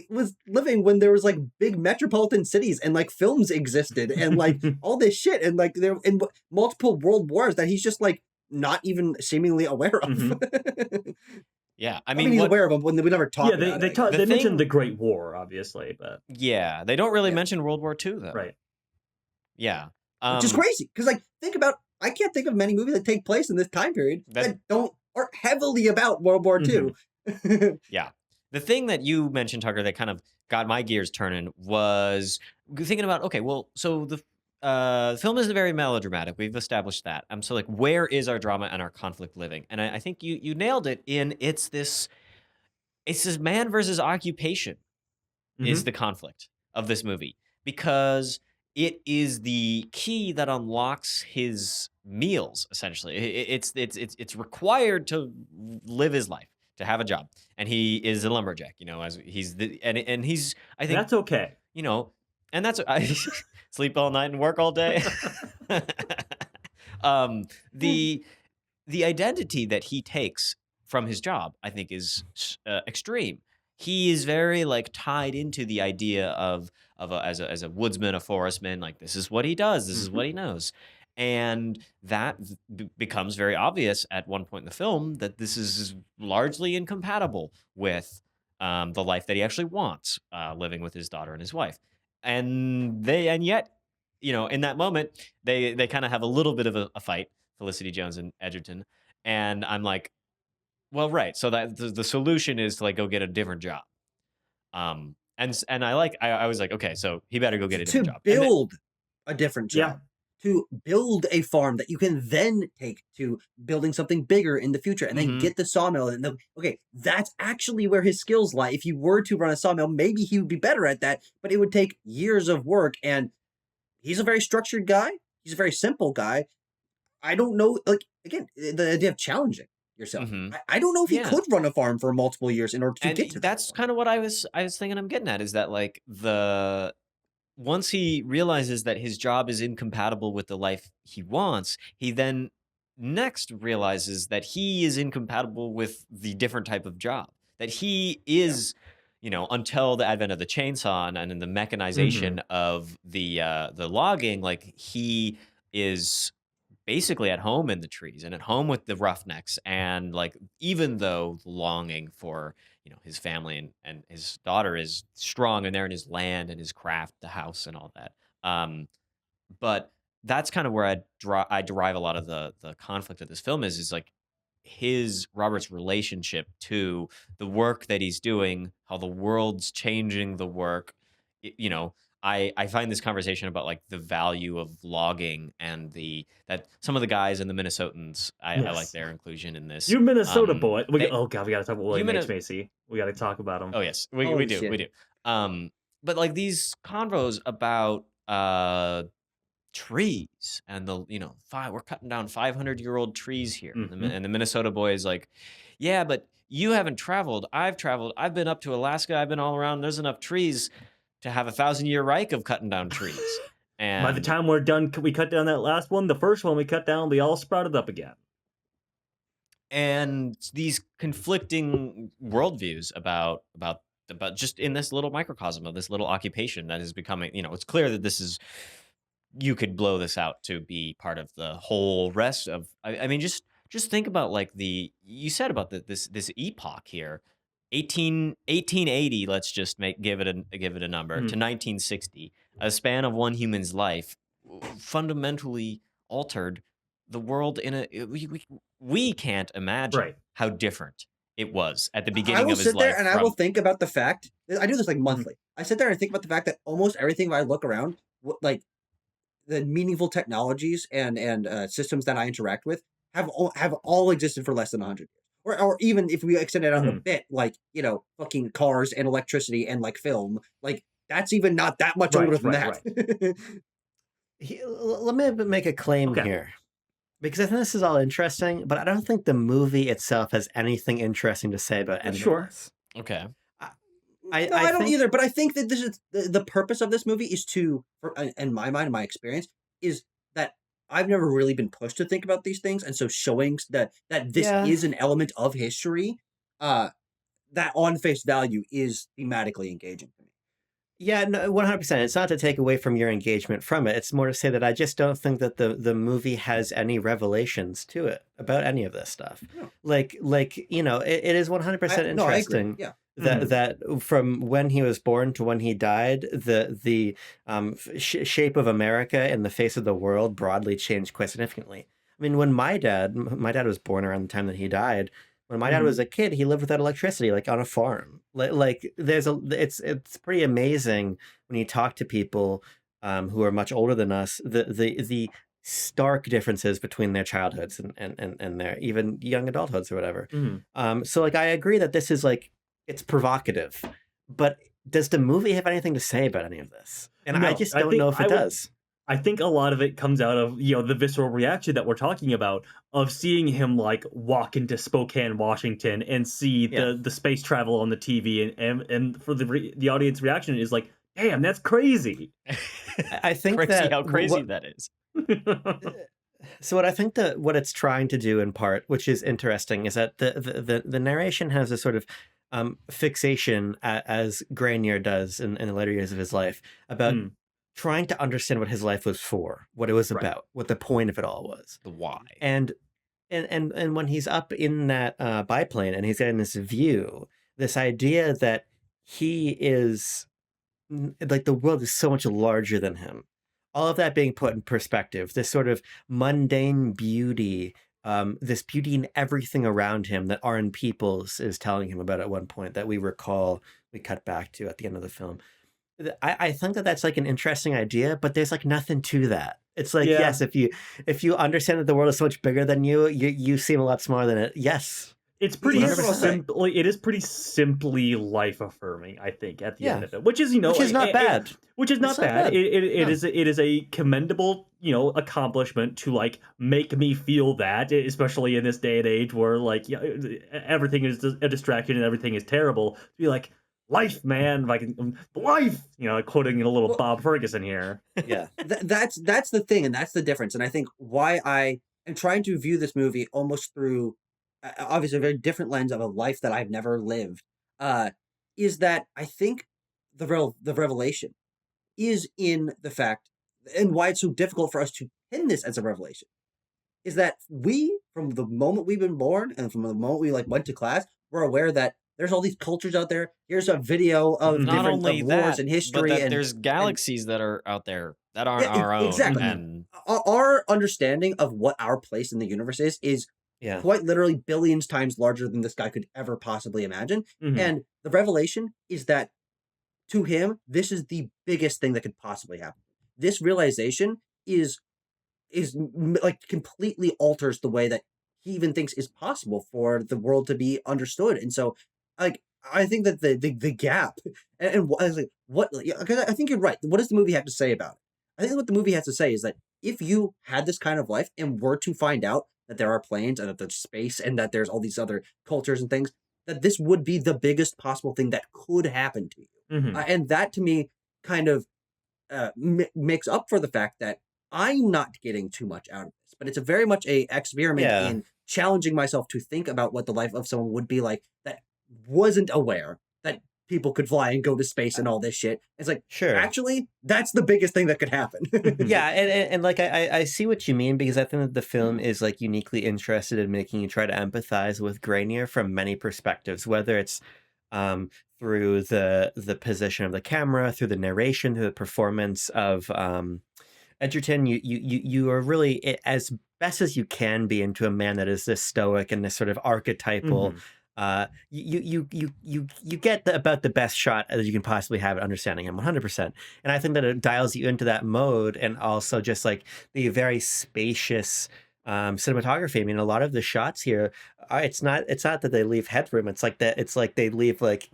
was living when there was like big metropolitan cities and like films existed and like all this shit, and like there in multiple world wars that he's just like not even seemingly aware of. Yeah, I mean he's aware of them when we never talked about it. They mentioned the Great War, obviously, but yeah, they don't really mention World War II though. Right. Yeah. Which is crazy, because like I can't think of many movies that take place in this time period that aren't heavily about World War II. Yeah. The thing that you mentioned, Tucker, that kind of got my gears turning was thinking about, okay, well, so the film isn't very melodramatic. We've established that. So like, where is our drama and our conflict living? And I think you nailed it in it's this man versus occupation is the conflict of this movie, because it is the key that unlocks his meals. Essentially, it's required to live his life, to have a job, and he is a lumberjack. As he's and he's, I think that's okay. And that's I sleep all night and work all day. The identity that he takes from his job, I think, is extreme. He is very like tied into the idea of as a woodsman, a forestman. Like, this is what he does. This is what he knows. And that becomes very obvious at one point in the film, that this is largely incompatible with the life that he actually wants, living with his daughter and his wife. And yet, in that moment, they kind of have a little bit of a fight, Felicity Jones and Egerton. And I'm like, well, right. So that the solution is to like go get a different job. And I was like, okay, so he better go get a different job. To build a different job. To build a farm that you can then take to building something bigger in the future, and then get the sawmill. And okay, that's actually where his skills lie. If he were to run a sawmill, maybe he would be better at that, but it would take years of work. And he's a very structured guy. He's a very simple guy. I don't know, like, again, the idea of challenging yourself. I don't know if he could run a farm for multiple years in order to get to that. That's kind of what I was thinking I'm getting at, is that like once he realizes that his job is incompatible with the life he wants, he then next realizes that he is incompatible with the different type of job. That he is, until the advent of the chainsaw and the mechanization of the logging, like he is basically at home in the trees and at home with the roughnecks. And like, even though the longing for his family and his daughter is strong, and they're in his land and his craft, the house and all that. But that's kind of where I derive a lot of the conflict of this film is like Robert's relationship to the work that he's doing, how the world's changing the work. I find this conversation about like the value of logging and that some of the guys in the Minnesotans, I like their inclusion in this. You Minnesota boy. Oh God, we got to talk about William H. Macy. We got to talk about him. Oh yes, we do. but like these convos about trees and we're cutting down 500-year-old trees here, and Mhm. the Minnesota boy is like, yeah, but you haven't traveled. I've traveled. I've been up to Alaska. I've been all around. There's enough trees to have a 1,000-year Reich of cutting down trees. By the And time we're done, we cut down that last one. The first one we cut down, we all sprouted up again. and these conflicting worldviews about just in this little microcosm of this little occupation that is becoming, it's clear that this is, you could blow this out to be part of the whole rest of, I mean, just think about like you said about this epoch here, 1880, let's just give it a number, to 1960, a span of one human's life fundamentally altered the world in a, we can't imagine Right. how different it was at the I beginning will of his sit there life and I will think about the fact, I do this like monthly. I sit there and think about the fact that almost everything I look around, like the meaningful technologies and systems that I interact with have all existed for less than 100 years. Or even if we extend it out a bit, like, fucking cars and electricity and like film, like that's even not that much older than that. Let me make a claim Okay. here, because I think this is all interesting, but I don't think the movie itself has anything interesting to say about any of this. Okay. I don't either, but I think that this is the purpose of this movie is to, in my mind, my experience, is that I've never really been pushed to think about these things, and so showing that this is an element of history, that on face value is thematically engaging to me. Yeah, no, 100%. It's not to take away from your engagement from it. It's more to say that I just don't think that the movie has any revelations to it about any of this stuff. No. Like it is 100% interesting. No, I agree. Yeah. That from when he was born to when he died, the shape of America in the face of the world broadly changed quite significantly. I mean, when my dad was born around the time that he died. When my dad was a kid, he lived without electricity, like on a farm. It's pretty amazing when you talk to people who are much older than us, the stark differences between their childhoods and their even young adulthoods or whatever. So like I agree that this is like, it's provocative, but does the movie have anything to say about any of this? And No, I just don't know if it does. I think a lot of it comes out of, the visceral reaction that we're talking about, of seeing him like walk into Spokane, Washington, and see the space travel on the TV, and for the audience reaction is like, damn, that's crazy. I think crazy how crazy that is. So what I think that what it's trying to do in part, which is interesting, is that the narration has a sort of fixation, as Grenier does in the later years of his life, about trying to understand what his life was for, what it was about, what the point of it all was, the why. And when he's up in that biplane and he's getting this view, this idea that he is like the world is so much larger than him. All of that being put in perspective, this sort of mundane beauty, this beauty in everything around him that Aaron Peoples is telling him about at one point that we cut back to at the end of the film. I think that that's like an interesting idea, but there's like nothing to that. It's like, yes, if you understand that the world is so much bigger than you seem a lot smaller than it. Yes. It's pretty simple. It is pretty simply life affirming, I think, at the end of it, which is which is not bad. Which is not bad. It is a commendable accomplishment to like make me feel that, especially in this day and age where like everything is a distraction and everything is terrible. To be like, life, man, like life, quoting a little Bob Ferguson here. Yeah, that's the thing, and that's the difference. And I think why I am trying to view this movie almost through obviously a very different lens of a life that I've never lived, is that I think the revelation is in the fact, and why it's so difficult for us to pin this as a revelation, is that we, from the moment we've been born and from the moment we like went to class, we're aware that there's all these cultures out there. Here's a video of not different only wars and history, but that and there's galaxies that are out there that aren't our own. Exactly. And our understanding of what our place in the universe is quite literally billions times larger than this guy could ever possibly imagine. And the revelation is that to him, this is the biggest thing that could possibly happen. This realization is like completely alters the way that he even thinks is possible for the world to be understood. And so, like, I think that the gap and I was like, what? Because I think you're right. What does the movie have to say about it? I think what the movie has to say is that if you had this kind of life and were to find out that there are planes and that there's space and that there's all these other cultures and things, that this would be the biggest possible thing that could happen to you. And that to me kind of makes up for the fact that I'm not getting too much out of this, but it's a very much a experiment Yeah. in challenging myself to think about what the life of someone would be like that wasn't aware that people could fly and go to space and all this shit. It's like, Sure. actually, that's the biggest thing that could happen. Yeah, and like I see what you mean, because I think that the film is like uniquely interested in making you try to empathize with Granier from many perspectives, whether it's through the position of the camera, through the narration, through the performance of Egerton. You are really, as best as you can be, into a man that is this stoic and this sort of archetypal. You get about the best shot as you can possibly have at understanding him 100%. And I think that it dials you into that mode, and also just like the very spacious cinematography. I mean, a lot of the shots here, it's not that they leave headroom. It's like that. It's like they leave like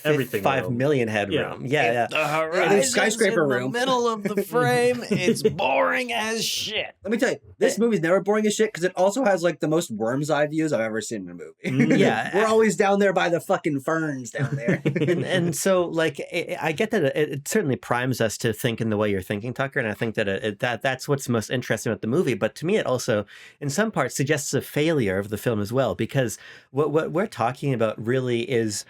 Everything 5 room. million headroom. Yeah. The horizon's skyscraper in the room. middle of the frame. It's boring as shit. Let me tell you, this movie's never boring as shit because it also has like the most worm's eye views I've ever seen in a movie. Yeah. We're always down there by the fucking ferns down there. and so like I get that it certainly primes us to think in the way you're thinking, Tucker, and I think that that's what's most interesting about the movie. But to me, it also, in some parts, suggests a failure of the film as well, because what we're talking about really is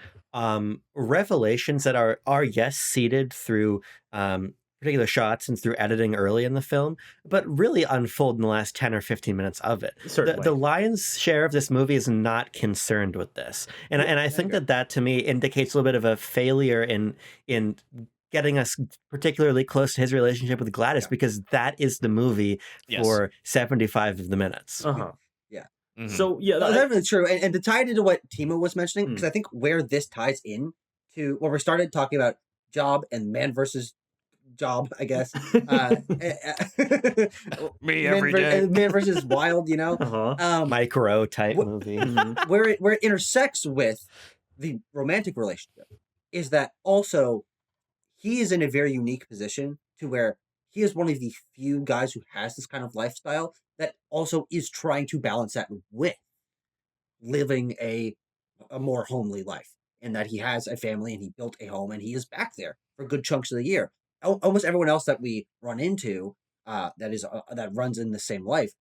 revelations that are yes seeded through particular shots and through editing early in the film, but really unfold in the last 10 or 15 minutes of it. Certainly. The lion's share of this movie is not concerned with this. And I think that to me indicates a little bit of a failure in getting us particularly close to his relationship with Gladys, because that is the movie for 75 of the minutes. So yeah, That's definitely true. And to tie it into what Timo was mentioning, because I think where this ties in to when we started talking about job and man versus job, I guess. Me every day. Man versus wild, you know? Micro type movie. Where it intersects with the romantic relationship is that also he is in a very unique position to where he is one of the few guys who has this kind of lifestyle that also is trying to balance that with living a more homely life, and that he has a family and he built a home and he is back there for good chunks of the year. Almost everyone else that we run into that runs in the same life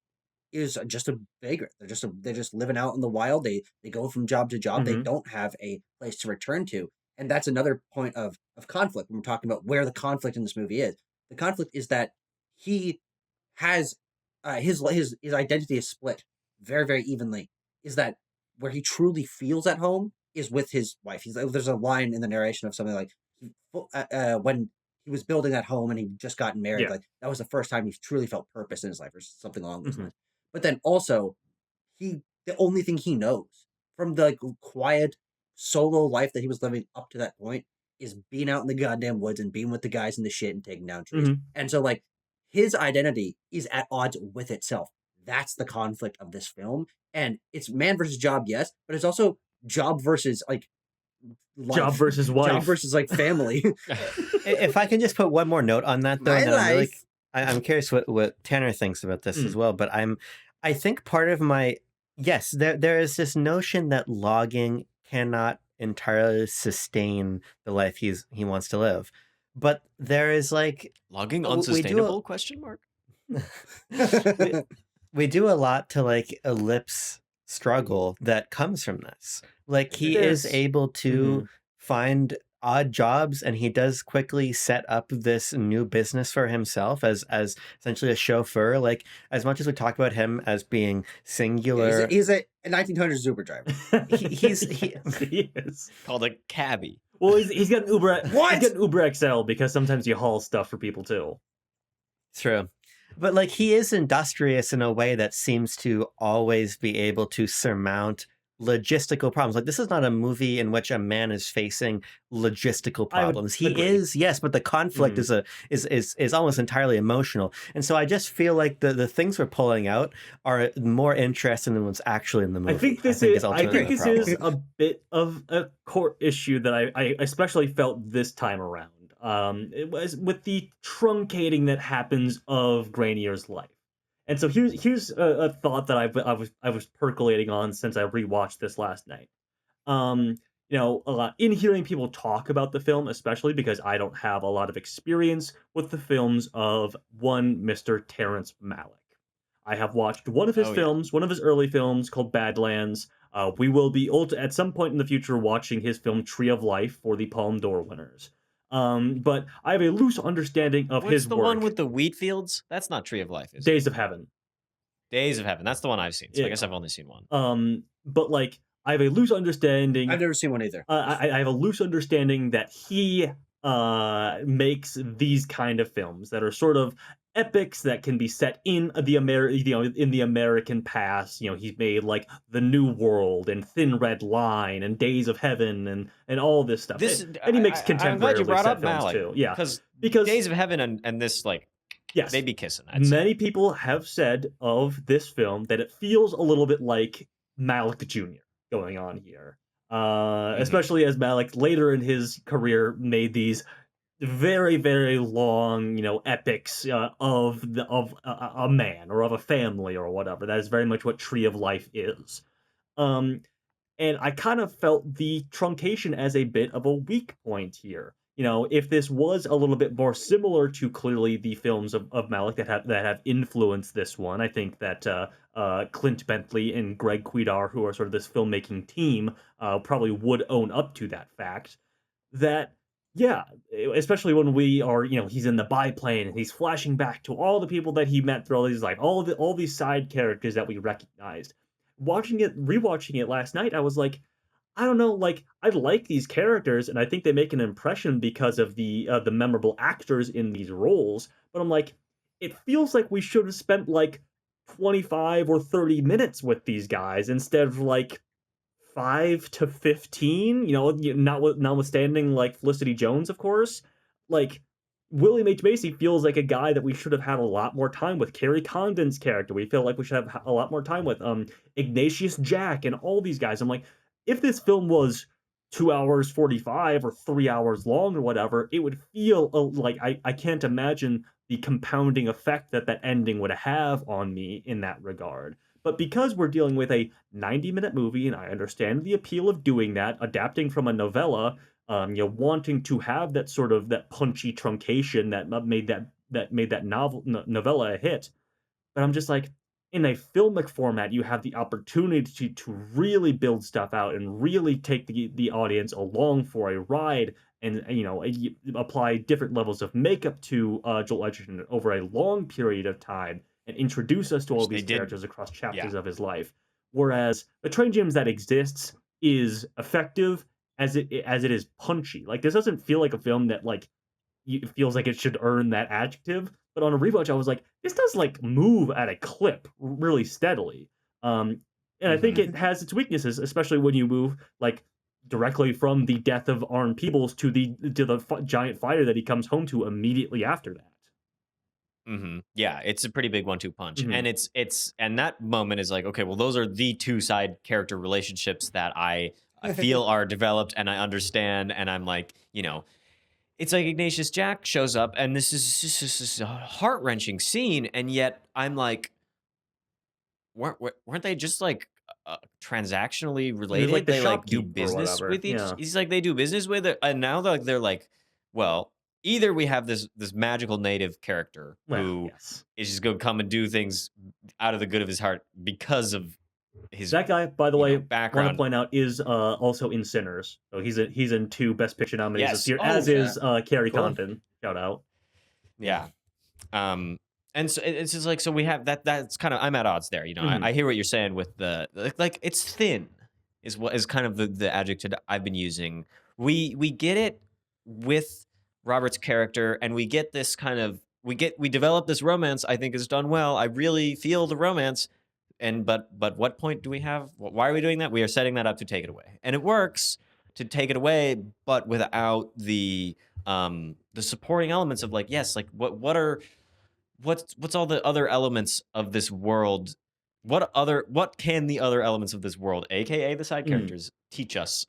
is just a vagrant. They're just living out in the wild. They go from job to job. They don't have a place to return to. And that's another point of conflict when we're talking about where the conflict in this movie is. The conflict is that he has his identity is split very, very evenly. Is that where he truly feels at home is with his wife. There's a line in the narration of something like when he was building that home and he just gotten married, like that was the first time he truly felt purpose in his life or something along those lines. But then also the only thing he knows from the like, quiet solo life that he was living up to that point is being out in the goddamn woods and being with the guys in the shit and taking down trees. And so like his identity is at odds with itself. That's the conflict of this film. And it's man versus job, yes, but it's also job versus like life. Job versus wife. Job versus like family. If I can just put one more note on that, though, and then I'm curious what Tanner thinks about this as well. But I think part of my there is this notion that logging cannot entirely sustain the life he wants to live, but there is like logging unsustainable question mark. we do a lot to like ellipse struggle that comes from this. Like he is able to find odd jobs, and he does quickly set up this new business for himself as essentially a chauffeur. Like as much as we talk about him as being singular, he's a 1900s Uber driver. he is called a cabbie. Well, he's got an Uber. What? He's got an Uber XL because sometimes you haul stuff for people too. True. But like he is industrious in a way that seems to always be able to surmount logistical problems. Like, this is not a movie in which a man is facing logistical I would problems. He agree. is, yes, but the conflict Mhm. is almost entirely emotional. And so I just feel like the things we're pulling out are more interesting than what's actually in the movie. I think is ultimately the this problem. is a bit of a core issue that I especially felt this time around. It was with the truncating that happens of Grainier's life. And so here's a thought that I was percolating on since I rewatched this last night. Um, a lot in hearing people talk about the film, especially because I don't have a lot of experience with the films of one Mr. Terrence Malick. I have watched one of his Oh yeah. films, one of his early films called Badlands. We will be at some point in the future watching his film Tree of Life for the Palme d'Or winners. But I have a loose understanding of What's his the work. one with the wheat fields? That's not Tree of Life, is it? Days of Heaven. Days of Heaven. That's the one I've seen. So I Yeah. guess I've only seen one. But like I have a loose understanding. I've never seen one either. I have a loose understanding that he makes these kind of films that are sort of epics that can be set in the in the American past. He's made like The New World and Thin Red Line and Days of Heaven and all this stuff. And he makes I'm glad you contemporarily brought set up films Malick, too. Yeah, because Days of Heaven and this, like, yes, they'd be kissing. I'd say. many people have said of this film that it feels a little bit like Malick Jr. going on here. Especially as Malick later in his career made these very very long epics of a man or of a family or whatever. That is very much what Tree of Life is. Um, and I kind of felt the truncation as a bit of a weak point here. If this was a little bit more similar to clearly the films of Malick that have influenced this one, I think that Clint Bentley and Greg Cuidar, who are sort of this filmmaking team, probably would own up to that fact. That yeah, especially when we are, he's in the biplane and he's flashing back to all the people that he met through all these like all these side characters that we recognized. Rewatching it last night, I was like, I don't know, like I like these characters and I think they make an impression because of the memorable actors in these roles. But I'm like, it feels like we should have spent like 25 or 30 minutes with these guys instead of like 5 to 15. Notwithstanding like Felicity Jones, of course. Like William H. Macy feels like a guy that we should have had a lot more time with. Carrie Condon's character, we feel like we should have a lot more time with. Ignatius Jack and all these guys. I'm like, if this film was 2 hours 45 or 3 hours long or whatever, it would feel like I can't imagine the compounding effect that ending would have on me in that regard. But because we're dealing with a 90-minute movie, and I understand the appeal of doing that, adapting from a novella, wanting to have that sort of that punchy truncation that made that novella a hit. But I'm just like, in a filmic format, you have the opportunity to really build stuff out and really take the audience along for a ride, and apply different levels of makeup to Joel Egerton over a long period of time and introduce us to all Which they these did. characters across chapters Yeah. of his life. Whereas the Train Gyms that exists is effective as it is punchy. Like this doesn't feel like a film that like it feels like it should earn that adjective. But on a rewatch, I was like, this does like move at a clip really steadily. And I think it has its weaknesses, especially when you move like directly from the death of Arn Peebles to the giant fire that he comes home to immediately after that. Yeah, it's a pretty big 1-2 punch, Mhm. and and that moment is like, okay, well, those are the two side character relationships that I feel are developed and I understand, and I'm like, it's like Ignatius Jack shows up, and this is a heart wrenching scene, and yet I'm like, weren't they just like transactionally related? like the They like do shopkeep or business whatever, with each. yeah. He's like they do business with it, and now they're like, well, either we have this magical native character Well, who yes. is just going to come and do things out of the good of his heart because of his That guy, by the way, want to background. point out, is also in Sinners. So he's in 2 Best Picture nominees Yes. this year, Oh, as yeah. is Carrie Cool. Condon. Shout out. Yeah. And so it's just like, so we have that's kind of, I'm at odds there. I hear what you're saying with the, like it's thin is what is kind of the adjective I've been using. We get it with Robert's character, and we get this kind of, we develop this romance I think is done well. I really feel the romance. but what point do we have? Why are we doing that? We are setting that up to take it away, and it works to take it away, but without the supporting elements of like, yes, like what's all the other elements of this world? What can the other elements of this world, aka the side characters, teach us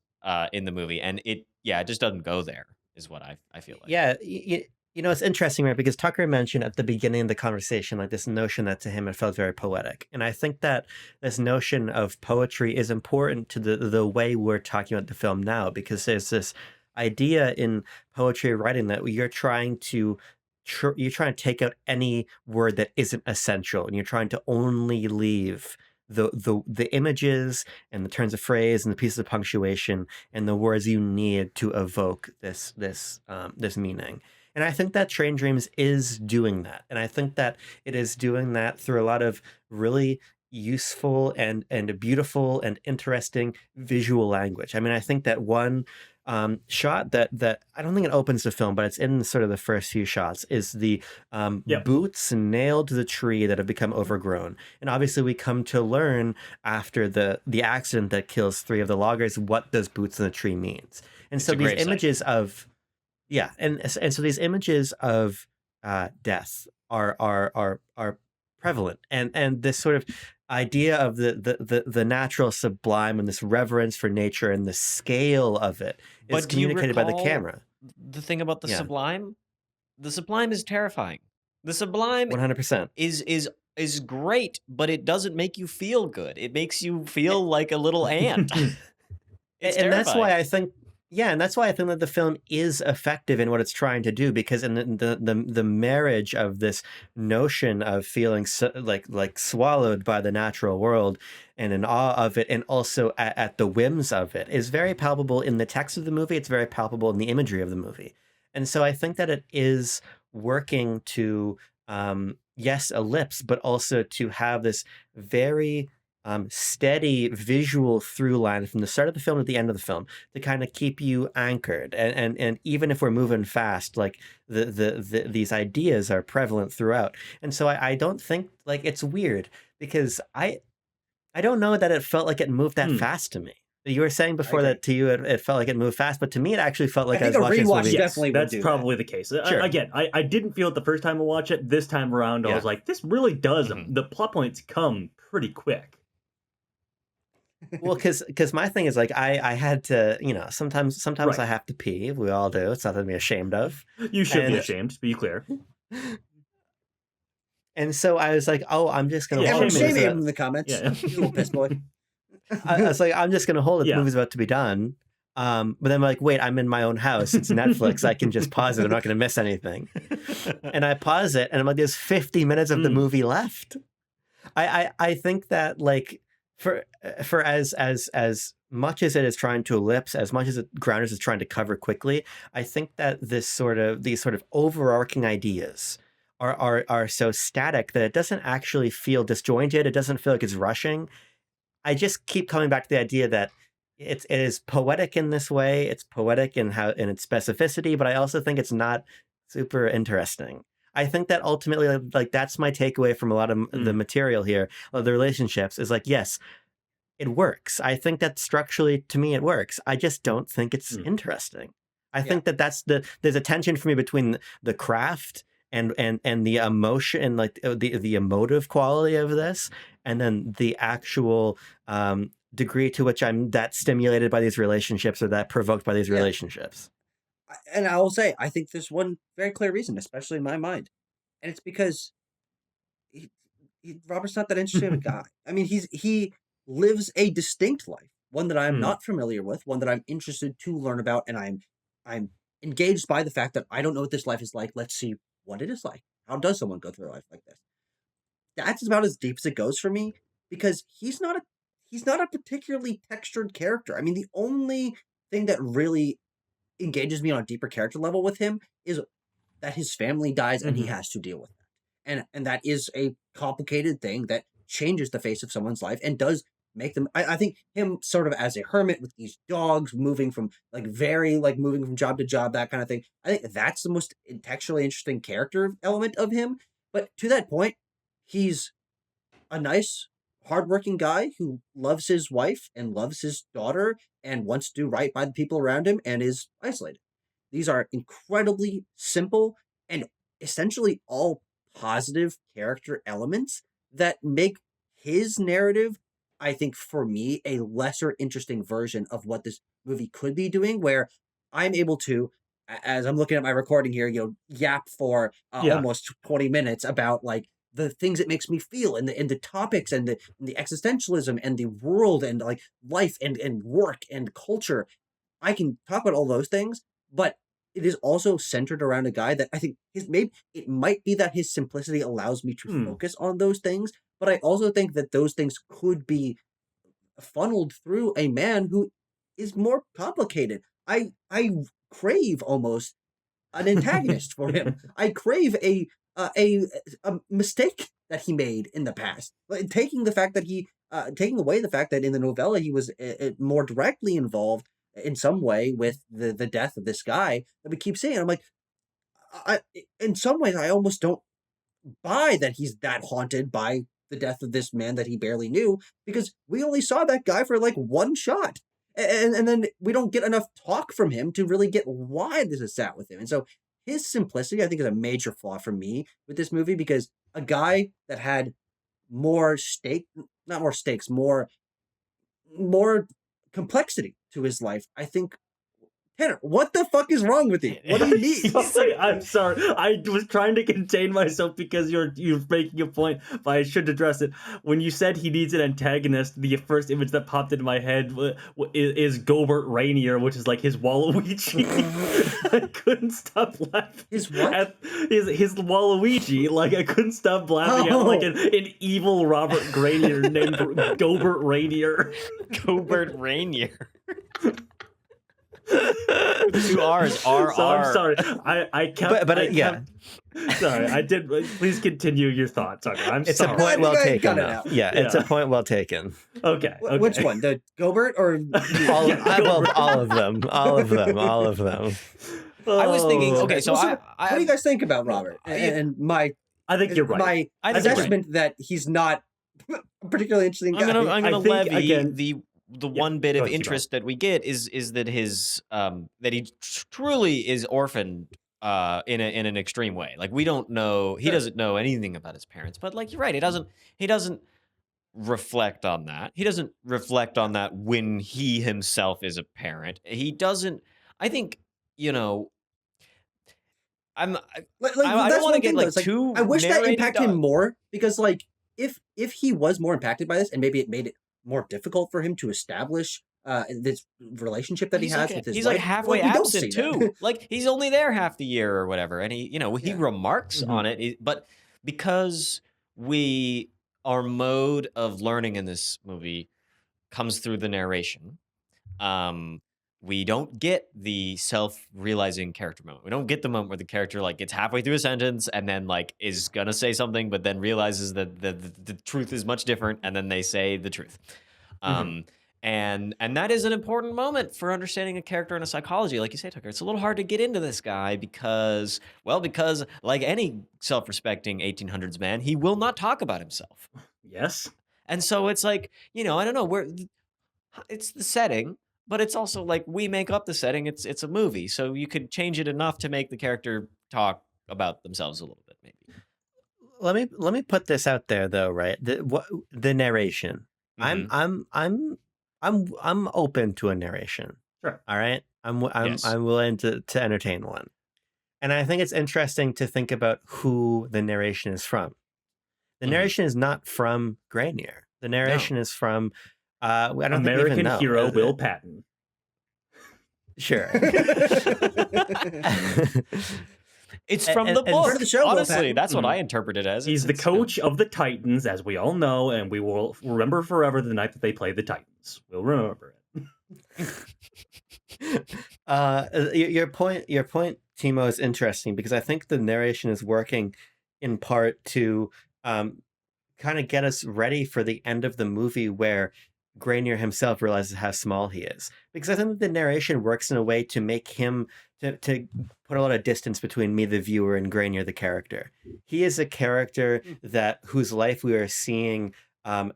in the movie? And it just doesn't go there, is what I feel like. Yeah, you know, it's interesting, right? Because Tucker mentioned at the beginning of the conversation, like this notion that to him it felt very poetic. And I think that this notion of poetry is important to the way we're talking about the film now, because there's this idea in poetry writing that you're trying to take out any word that isn't essential, and you're trying to only leave the images and the turns of phrase and the pieces of punctuation and the words you need to evoke this meaning. And I think that Train Dreams is doing that. And I think that it is doing that through a lot of really useful and beautiful and interesting visual language. I mean, I think that one shot that I don't think it opens the film, but it's in sort of the first few shots, is the boots nailed to the tree that have become overgrown. And obviously we come to learn after the accident that kills 3 of the loggers what those boots in the tree means. And so these images of so these images of death are prevalent, and this sort of idea of the natural sublime and this reverence for nature and the scale of it is communicated by the camera. The thing about the sublime is terrifying. The sublime 100% is great, but it doesn't make you feel good. It makes you feel like a little ant. And that's why I think that the film is effective in what it's trying to do, because in the marriage of this notion of feeling like swallowed by the natural world and in awe of it, and also at the whims of it, is very palpable in the text of the movie. It's very palpable in the imagery of the movie. And so I think that it is working to, ellipse, but also to have this very steady visual through line from the start of the film to the end of the film to kind of keep you anchored. And even if we're moving fast, like these ideas are prevalent throughout. And so I don't think, like, it's weird because I don't know that it felt like it moved that fast to me. You were saying before that to you it felt like it moved fast, but to me it actually felt like I was watching this movie. Definitely that's probably the case. Sure. Again, I didn't feel it the first time I watched it. This time around, I was like, this really does. The plot points come pretty quick. Well, because my thing is, like, I had to, sometimes I have to pee. We all do. It's nothing to be ashamed of. You should be ashamed, to be clear. And so I was like, oh, I'm just going to hold it. Shame him in the comments. Yeah. Little piss boy. I was like, I'm just going to hold it. The movie's about to be done. But then I'm like, wait, I'm in my own house. It's Netflix. I can just pause it. I'm not going to miss anything. And I pause it, and I'm like, there's 50 minutes of the movie left. I think that, like, for as much as it is trying to ellipse, as much as Grounders is trying to cover quickly, I think that these sort of overarching ideas are so static that it doesn't actually feel disjointed. It doesn't feel like it's rushing. I just keep coming back to the idea that it is poetic in this way. It's poetic in its specificity, but I also think it's not super interesting. I think that ultimately, like, that's my takeaway from a lot of the material here, of the relationships, is like, yes, it works. I think that structurally, to me, it works. I just don't think it's interesting. I think that there's a tension for me between the craft and the emotion and, like, the emotive quality of this, and then the actual degree to which I'm that stimulated by these relationships or that provoked by these relationships. And I will say, I think there's one very clear reason, especially in my mind, and it's because Robert's not that interesting of a guy. I mean, he lives a distinct life, one that I'm not familiar with, one that I'm interested to learn about, and I'm engaged by the fact that I don't know what this life is like. Let's see what it is like. How does someone go through a life like this? That's about as deep as it goes for me, because he's not a particularly textured character. I mean, the only thing that really engages me on a deeper character level with him is that his family dies and he has to deal with that. And that is a complicated thing that changes the face of someone's life and does make them, I think him sort of as a hermit with these dogs moving from moving from job to job, that kind of thing. I think that's the most textually interesting character element of him. But to that point, he's a nice, hardworking guy who loves his wife and loves his daughter and wants to do right by the people around him and is isolated. These are incredibly simple and essentially all positive character elements that make his narrative, I think, for me, a lesser interesting version of what this movie could be doing, where I'm able to, as I'm looking at my recording here, yap for Yeah. almost 20 minutes about like the things it makes me feel and the topics and the existentialism and the world and like life and work and culture. I can talk about all those things, but it is also centered around a guy that I think maybe it might be that his simplicity allows me to focus on those things, but I also think that those things could be funneled through a man who is more complicated. I crave almost an antagonist for him. I crave a mistake that he made in the past, like taking the fact that taking away the fact that in the novella he was more directly involved in some way with the death of this guy that we keep seeing. I'm like, in some ways, I almost don't buy that he's that haunted by the death of this man that he barely knew, because we only saw that guy for like one shot. And then we don't get enough talk from him to really get why this is sat with him. And so his simplicity, I think, is a major flaw for me with this movie, because a guy that had more more complexity to his life, I think. Tanner, what the fuck is wrong with you? What do you need? I'm sorry. I was trying to contain myself because you're making a point, but I should address it. When you said he needs an antagonist, the first image that popped into my head is Gobert Rainier, which is like his Waluigi. I couldn't stop laughing. His what? At his Waluigi. Like, I couldn't stop laughing at like an evil Robert Granier named Gobert Rainier. Gobert Rainier. Two R's. R. So I'm sorry. I kept. Yeah. Sorry, I did. Please continue your thoughts. Okay, I'm It's sorry. a point well I taken. got it Though. now. Yeah, it's a point well taken. Okay. Which one? The Gobert or All of them. All of them. All of them. I was thinking, okay, so what do you guys think about Robert? And my I think you're right. my I think you're right. assessment that he's not a particularly interesting guy. I'm gonna I think, levy again- the one bit go of ahead, interest that we get is that his that he truly is orphaned in an extreme way. Like, we don't know, he doesn't know anything about his parents, but like, you're right, he doesn't reflect on that. He doesn't reflect on that when he himself is a parent. He doesn't, I think, I don't want to get like too. I wish that narrated impacted on- him more, because like if he was more impacted by this, and maybe it made it more difficult for him to establish this relationship that he has with his he's wife. like halfway we don't absent see that. too. Like, he's only there half the year or whatever, and he remarks on it. But because our mode of learning in this movie comes through the narration, we don't get the self-realizing character moment. We don't get the moment where the character like gets halfway through a sentence and then like is gonna say something, but then realizes that the truth is much different, and then they say the truth. And that is an important moment for understanding a character and a psychology. Like you say, Tucker, it's a little hard to get into this guy because like any self-respecting 1800s man, he will not talk about himself. Yes. And so it's like, I don't know, it's the setting, but it's also like we make up the setting. It's a movie, so you could change it enough to make the character talk about themselves a little bit, maybe. Let me put this out there though, right? The narration. I'm open to a narration. Sure. All right. I'm Yes. I'm willing to entertain one. And I think it's interesting to think about who the narration is from. The narration is not from Granier. The narration is from I don't think we even American know. hero Will Patton. Sure. It's from And- the and book. part of the show, Will Honestly, Patton. that's what I interpret it as. He's the It's, coach of the Titans, as we all know, and we will remember forever the night that they played the Titans. We'll remember it. Your point, Timo, is interesting because I think the narration is working in part to kind of get us ready for the end of the movie where Granier himself realizes how small he is. Because I think the narration works in a way to make him to put a lot of distance between me, the viewer, and Granier, the character. He is a character whose life we are seeing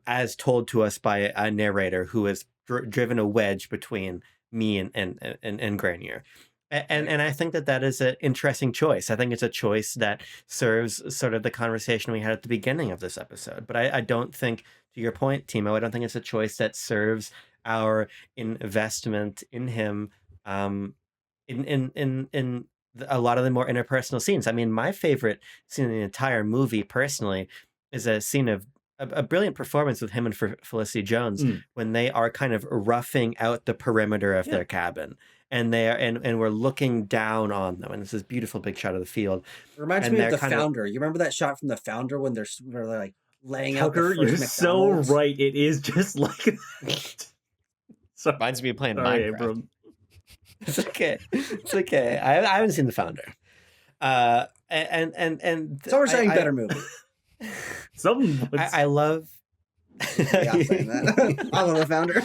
as told to us by a narrator who has driven a wedge between me and Grenier. And I think that that is an interesting choice. I think it's a choice that serves sort of the conversation we had at the beginning of this episode. But I don't think, to your point, Timo, I don't think it's a choice that serves our investment in him in a lot of the more interpersonal scenes. I mean, my favorite scene in the entire movie, personally, is a scene of a brilliant performance with him and Felicity Jones when they are kind of roughing out the perimeter of their cabin, and they are and we're looking down on them, and it's this beautiful big shot of the field. It reminds And me of they're The kind of- Founder. You remember that shot from The Founder when they're like laying out the Tucker, first you're so McDonald's? right. It is just like Sorry, Reminds me of playing sorry, Minecraft. Abram. It's okay. It's okay. I haven't seen The Founder. And So we're saying better movie. Some would I love. Yeah, I'm saying that. I love The Founder.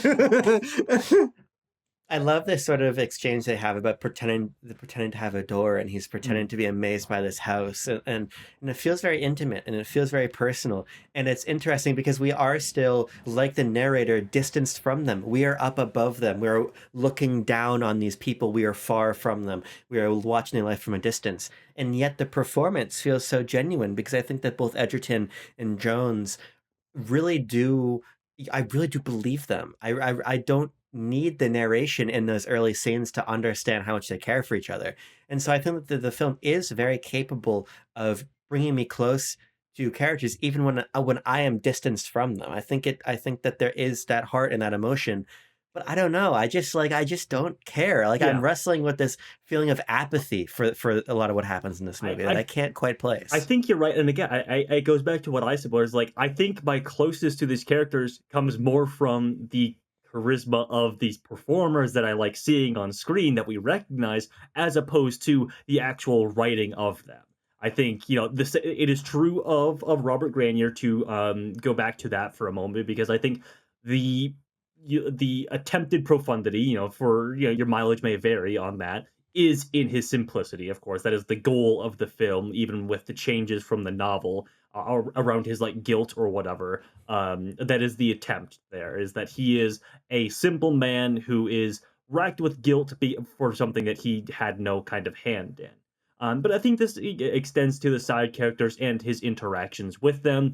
I love this sort of exchange they have about pretending to have a door, and he's pretending to be amazed by this house, and it feels very intimate, and it feels very personal, and it's interesting because we are still, like the narrator, distanced from them. We are up above them. We are looking down on these people. We are far from them. We are watching their life from a distance, and yet the performance feels so genuine because I think that both Egerton and Jones really do. I really do believe them. I don't need the narration in those early scenes to understand how much they care for each other. And so I think that the film is very capable of bringing me close to characters even when I am distanced from them. I think that there is that heart and that emotion. But I don't know. I just don't care. Like, I'm Yeah. wrestling with this feeling of apathy for a lot of what happens in this movie that I can't quite place. I think you're right, and again, it goes back to what I said, where it's like I think my closest to these characters comes more from the charisma of these performers that I like seeing on screen that we recognize, as opposed to the actual writing of them. I think this. It is true of Robert Grenier, to go back to that for a moment, because I think the attempted profundity, for your mileage may vary on that, is in his simplicity. Of course, that is the goal of the film, even with the changes from the novel around his like guilt or whatever. That is the attempt. There is that he is a simple man who is racked with guilt for something that he had no kind of hand in. But I think this extends to the side characters and his interactions with them.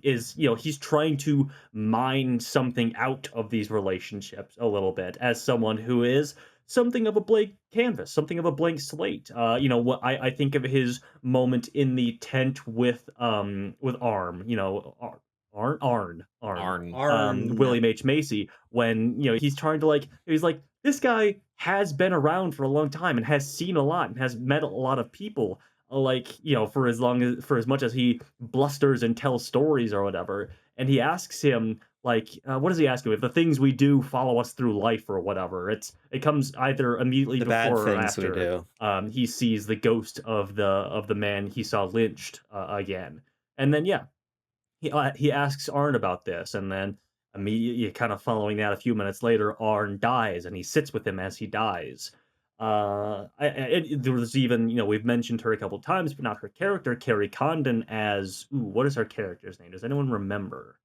He's trying to mine something out of these relationships a little bit, as someone who is something of a blank canvas, something of a blank slate. What I think of his moment in the tent with Arm, Arn. William H. Macy, when he's trying to he's like, this guy has been around for a long time and has seen a lot and has met a lot of people, for as much as he blusters and tells stories or whatever. And he asks him, what does he ask him? If the things we do follow us through life or whatever. It comes either immediately The bad before or things we after. do. He sees the ghost of the man he saw lynched again, and then he asks Arn about this, and then immediately, kind of following that, a few minutes later, Arn dies, and he sits with him as he dies. There was even, we've mentioned her a couple times, but not her character, Carrie Condon, as what is her character's name? Does anyone remember?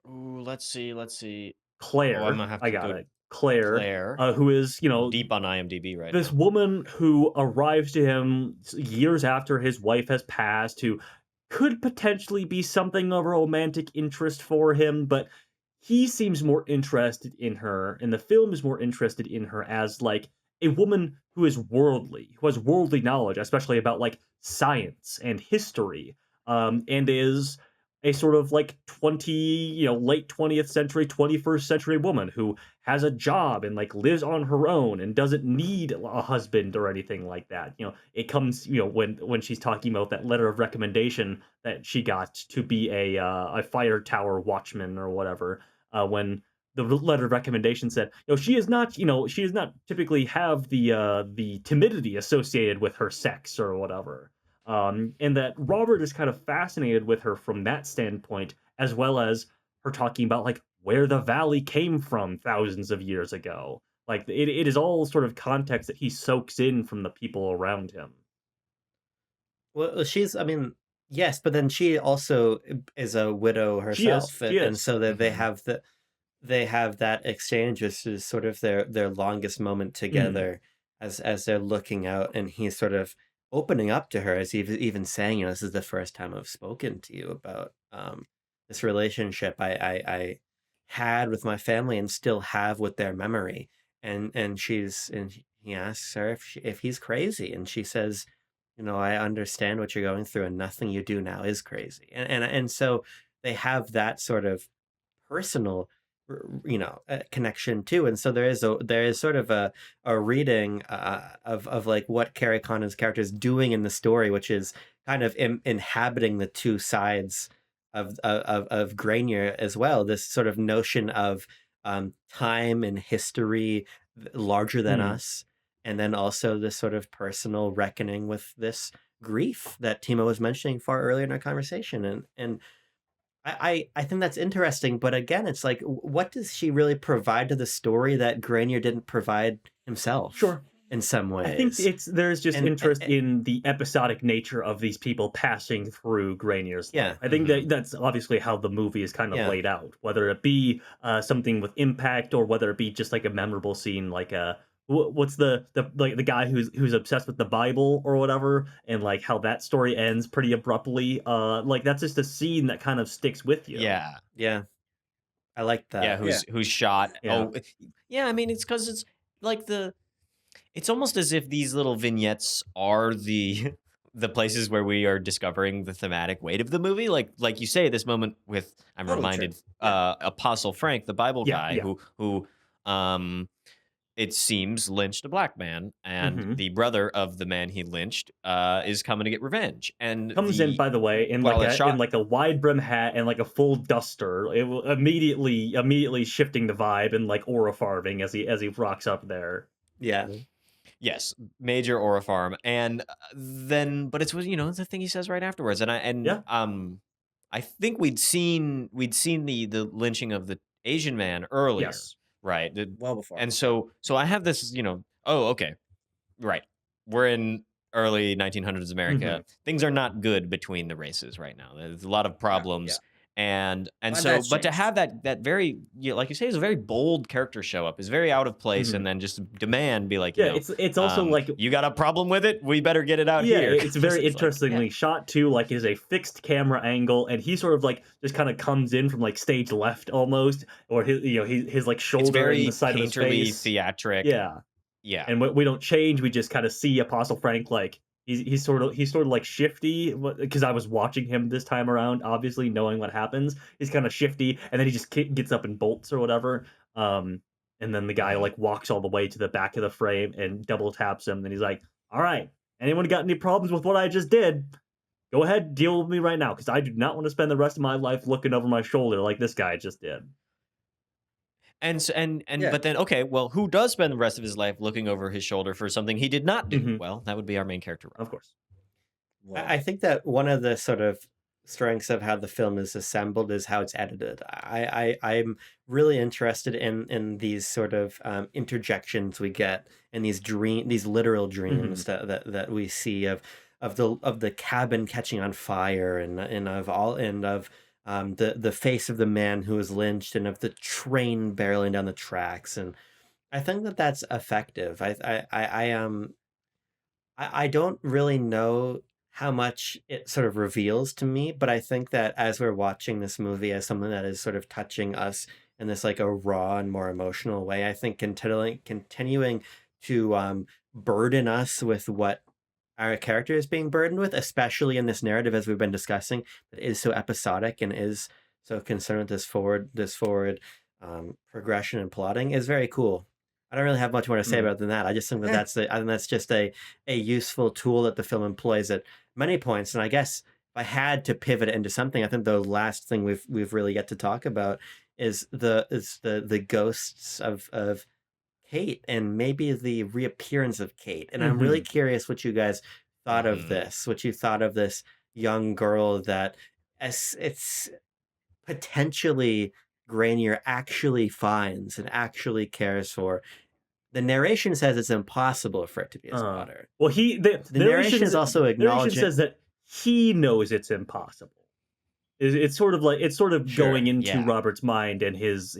Ooh, let's see. Claire. I'm gonna have I to got go. it. Claire, who is Deep on IMDb right this now. woman who arrives to him years after his wife has passed, who could potentially be something of a romantic interest for him, but he seems more interested in her, and the film is more interested in her as like a woman who is worldly, who has worldly knowledge, especially about like science and history, and is a sort of like late 20th century, 21st century woman who has a job and like lives on her own and doesn't need a husband or anything like that. It comes, when she's talking about that letter of recommendation that she got to be a fire tower watchman or whatever, when the letter of recommendation said, she does not typically have the timidity associated with her sex or whatever. And that Robert is kind of fascinated with her from that standpoint, as well as her talking about like where the valley came from thousands of years ago. Like it is all sort of context that he soaks in from the people around him. Well, she's, I mean, Yes, but then she also is a widow She is. herself, She and is. so that Mhm. they have that exchange, which is sort of their longest moment Mhm. together as they're looking out, and he's sort of opening up to her as even saying, this is the first time I've spoken to you about this relationship I had with my family and still have with their memory. And he asks her if he's crazy, and she says, I understand what you're going through, and nothing you do now is crazy. And so they have that sort of personal connection too. And so there is sort of a reading of like what Carrie Condon's character is doing in the story, which is kind of inhabiting the two sides of Grenier as well, this sort of notion of time and history larger than Mhm. us, and then also this sort of personal reckoning with this grief that Timo was mentioning far earlier in our conversation. And I think that's interesting, but again, it's like, what does she really provide to the story that Grenier didn't provide himself Sure. in some I think ways? there's just And interest in the episodic nature of these people passing through Grainier's life. yeah, I think Mhm. that's obviously how the movie is kind of yeah, laid out, whether it be something with impact or whether it be just like a memorable scene, like what's the like the guy who's obsessed with the Bible or whatever, and like how that story ends pretty abruptly. Like that's just a scene that kind of sticks with you. Yeah. yeah. I like Yeah, that. Yeah. who's shot. Yeah. Oh, yeah, I mean, it's because it's like it's almost as if these little vignettes are the the places where we are discovering the thematic weight of the movie. Like you say, this moment with I'm Totally true. reminded Yeah. Apostle Frank, the Bible Yeah. guy, Yeah. who um it seems lynched a black man, and Hmm. the brother of the man he lynched is coming to get revenge. And Comes in, the by the way, while it's in shot, like a wide brim hat and like a full duster. It will immediately shifting the vibe and like aura farming as he rocks up there. Yeah, yes, major aura farm, and then but it's the thing he says right afterwards, Yeah. I think we'd seen the lynching of the Asian man earlier, Yes. right? Well before. And so I have this, oh, okay, right. We're in early 1900s Hmm. America. Things are not good between the races right now. There's a lot of Yeah. Yeah. problems. And And so, that's but to changed. have that very, like you say, is a very bold character show up, is very out of place, Hmm. and then just demand, be like, Yeah. It's also like you got a problem with it? We better get it out yeah, here. it's 'Cause very it's like, yeah, interestingly shot too. Like, is a fixed camera angle, and he sort of like just kind of comes in from like stage left almost, or his like it's shoulder and the very side of his painterly, face. theatric. Yeah, Yeah. and we don't change. We just kind of see Apostle Frank like he's sort of like shifty because I was watching him this time around, obviously knowing what happens. He's kind of shifty, and then he just gets up and bolts or whatever. Um, and then the guy Mhm. like walks all the way to the back of the frame and double taps him, and he's like, "All right, anyone got any problems with what I just did? Go ahead, deal with me right now, because I do not want to spend the rest of my life looking over my shoulder like this guy just did." And Yeah. but then, okay, well, who does spend the rest of his life looking over his shoulder for something he did not do? Hmm. Well, that would be our main character, Of course. Well, I think that one of the sort of strengths of how the film is assembled is how it's edited. I'm really interested in these sort of interjections we get, and these literal Hmm. dreams that we see of the cabin catching on fire, and of the face of the man who was lynched, and of the train barreling down the tracks. And I think that that's effective. I don't really know how much it sort of reveals to me, but I think that as we're watching this movie as something that is sort of touching us in this like a raw and more emotional way, I think continuing to burden us with what our character is being burdened with, especially in this narrative as we've been discussing, that is so episodic and is so concerned with this forward progression and plotting, is very cool. I don't really have much more to say Mm. about it than that. I just think that eh, I think that's just a useful tool that the film employs at many points. And I guess if I had to pivot it into something, I think the last thing we've really yet to talk about is the ghosts of Kate, and maybe the reappearance of Kate. And I'm really Hmm. curious what you guys thought of Mhm. this. What you thought of this young girl that, as it's potentially Granier actually finds and actually cares for. The narration says it's impossible for it to be his daughter. Well, The narration is also narration acknowledging. says that he knows it's impossible. It's sort of like Sure, going into yeah. Robert's mind and his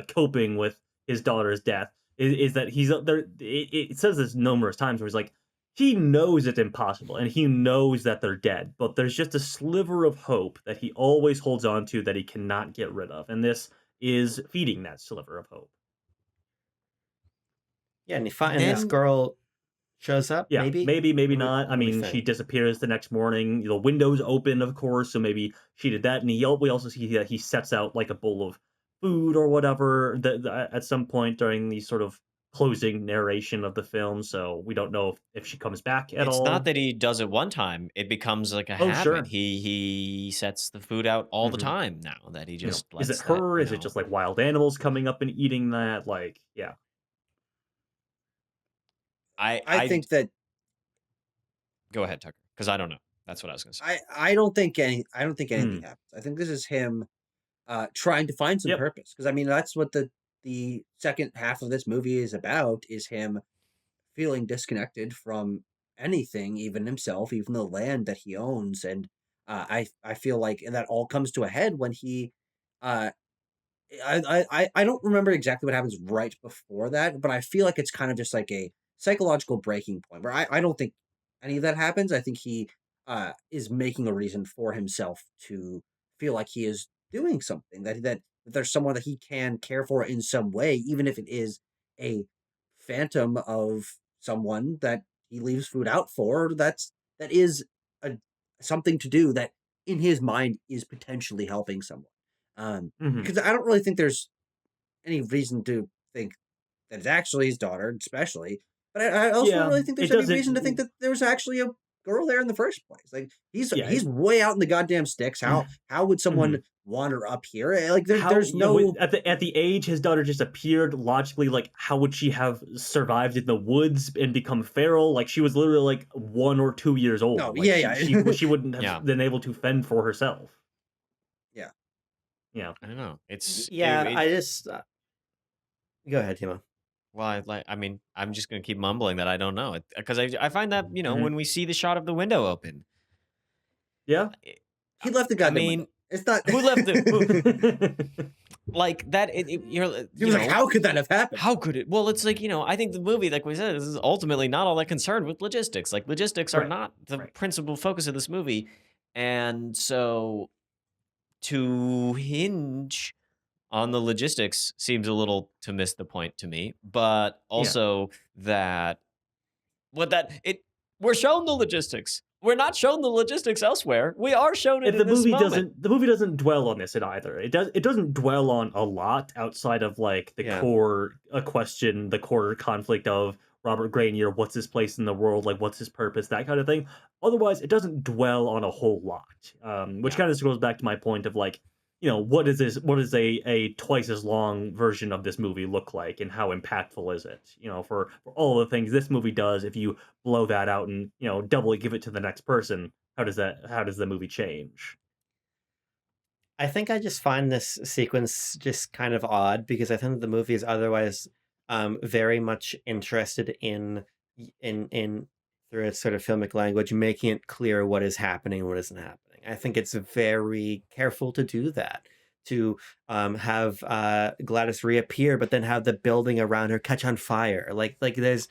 coping with his daughter's death is that he's there. It says this numerous times where he's like, he knows it's impossible and he knows that they're dead, but there's just a sliver of hope that he always holds on to that he cannot get rid of, and this is feeding that sliver of hope. Yeah, and this then- girl shows up. Yeah, maybe, maybe What do we- not. I what do we mean, she think? disappears the next morning. The window's open, of course, so maybe she did that. And we also see that he sets out like a bowl of food or whatever at some point during the sort of closing narration of the film. So we don't know if she comes back at It's all. not that he does it one time; it becomes like a Oh, habit. sure. He sets the food out all the Mhm. time now. That he You know, just is lets it that, her? you Is it know- just like wild animals coming up and eating that? Like, yeah. I think that Go ahead, Tucker, because I don't know. That's what I was going to say. I don't think anything Hmm. happens. I think this is him trying to find some Yep. purpose, because I mean that's what the second half of this movie is about, is him feeling disconnected from anything, even himself, even the land that he owns. And I feel like that all comes to a head when he uh I don't remember exactly what happens right before that, but I feel like it's kind of just like a psychological breaking point where I don't think any of that happens. I think he is making a reason for himself to feel like he is doing something, that there's someone that he can care for in some way, even if it is a phantom of someone that he leaves food out for. That is a something to do that in his mind is potentially helping someone. Mhm. Because I don't really think there's any reason to think that it's actually his daughter, especially. But I also don't Yeah, really think there's it any doesn't- reason to think that there was actually a girl there in the first place. Like Yeah, he's way out in the goddamn sticks. How would someone wander up here? Like there's you know, no. at the age his daughter just appeared, logically, like how would she have survived in the woods and become feral? Like she was literally like 1 or 2 years old. No, Like, yeah. she wouldn't have Yeah. been able to fend for herself. Yeah. Yeah. I don't know. It's Yeah, it- I just go ahead, Timo. Well, I mean, I'm just going to keep mumbling that I don't know, because I find that, you know, Mhm. when we see the shot of the window open, Yeah. He left the I goddamn mean, window. It's not. who left the like that? You're, He was like, how could that have happened? How could it? Well, it's like, you know, I think the movie, like we said, is ultimately not all that concerned with logistics. Like, logistics are Right, not the right. principal focus of this movie. And so to hinge on the logistics seems a little to miss the point to me. But also we're shown the logistics. We're not shown the logistics elsewhere. We are shown it And in this moment. the movie doesn't dwell on this at either. It doesn't dwell on a lot outside of like the Yeah. core question, the core conflict of Robert Grenier, what's his place in the world, like what's his purpose, that kind of thing. Otherwise, it doesn't dwell on a whole lot. Which kind of goes back to my point of like, you know, what is a twice as long version of this movie look like, and how impactful is it? You know, for all the things this movie does, if you blow that out and, you know, doubly give it to the next person, how does the movie change? I think I just find this sequence just kind of odd, because I think that the movie is otherwise very much interested in through its sort of filmic language, making it clear what is happening and what isn't happening. I think it's very careful to do that, to have Gladys reappear, but then have the building around her catch on fire. Like there's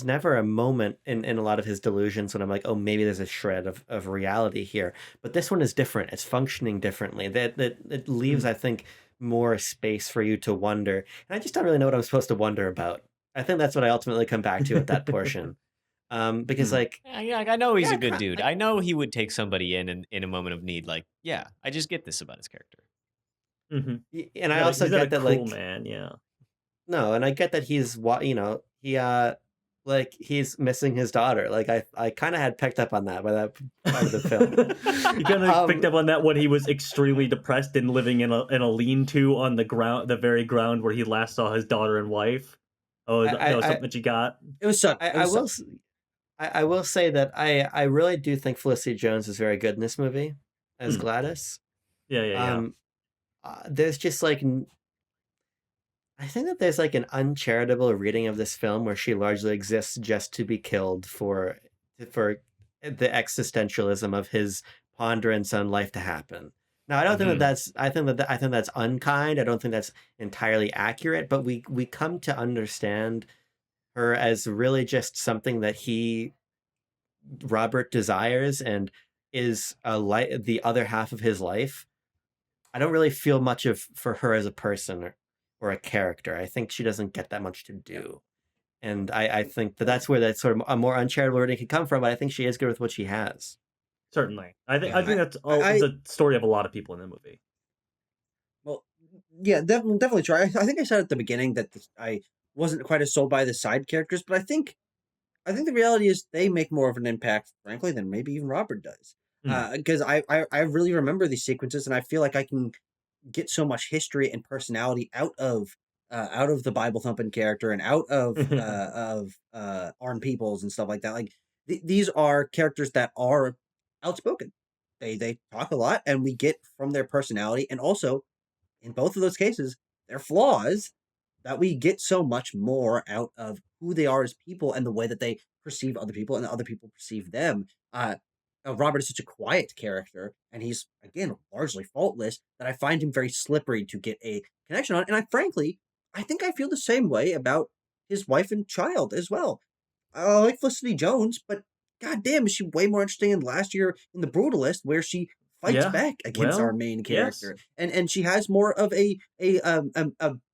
never a moment in a lot of his delusions when I'm like, oh, maybe there's a shred of reality here. But this one is different. It's functioning differently. That it leaves, I think, more space for you to wonder. And I just don't really know what I'm supposed to wonder about. I think that's what I ultimately come back to at that portion. Because like, Yeah, I know he's Yeah, a good ki- dude. I know he would take somebody in a moment of need. Like, yeah, I just get this about his character. and I also he's not get a that cool like man, yeah. no, and I get that he's he like he's missing his daughter. Like I kind of had picked up on that by that part of the film. You kind of picked up on that when he was extremely depressed and living in a lean-to on the very ground where he last saw his daughter and wife. Oh, that was something that you got? It was such. I will say that I really do think Felicity Jones is very good in this movie as Hmm. Gladys. Yeah. There's just like I think that there's like an uncharitable reading of this film where she largely exists just to be killed for the existentialism of his ponderance on life to happen. Now, I don't think that Mhm. that's. I think that's unkind. I don't think that's entirely accurate. But we come to understand her as really just something that Robert desires and is the other half of his life. I don't really feel much of for her as a person or a character. I think she doesn't get that much to do. And I think that that's where that sort of a more uncharitable wording could come from, but I think she is good with what she has. Certainly, Yeah, I think that's I the story of a lot of people in the movie. well, yeah, definitely true. I think I said at the beginning that I wasn't quite as sold by the side characters, but I think the reality is they make more of an impact, frankly, than maybe even Robert does. Mm. Because I really remember these sequences, and I feel like I can get so much history and personality out of the Bible thumping character and out of Arn Peoples and stuff like that. Like these are characters that are outspoken. They talk a lot, and we get from their personality, and also in both of those cases, their flaws, that we get so much more out of who they are as people and the way that they perceive other people and other people perceive them. Robert is such a quiet character, and he's again largely faultless, that I find him very slippery to get a connection on. And I think I feel the same way about his wife and child as well. I like Felicity Jones, but goddamn, is she way more interesting than last year in The Brutalist, where she fights Yeah. back against our Well, main yes. character, and she has more of a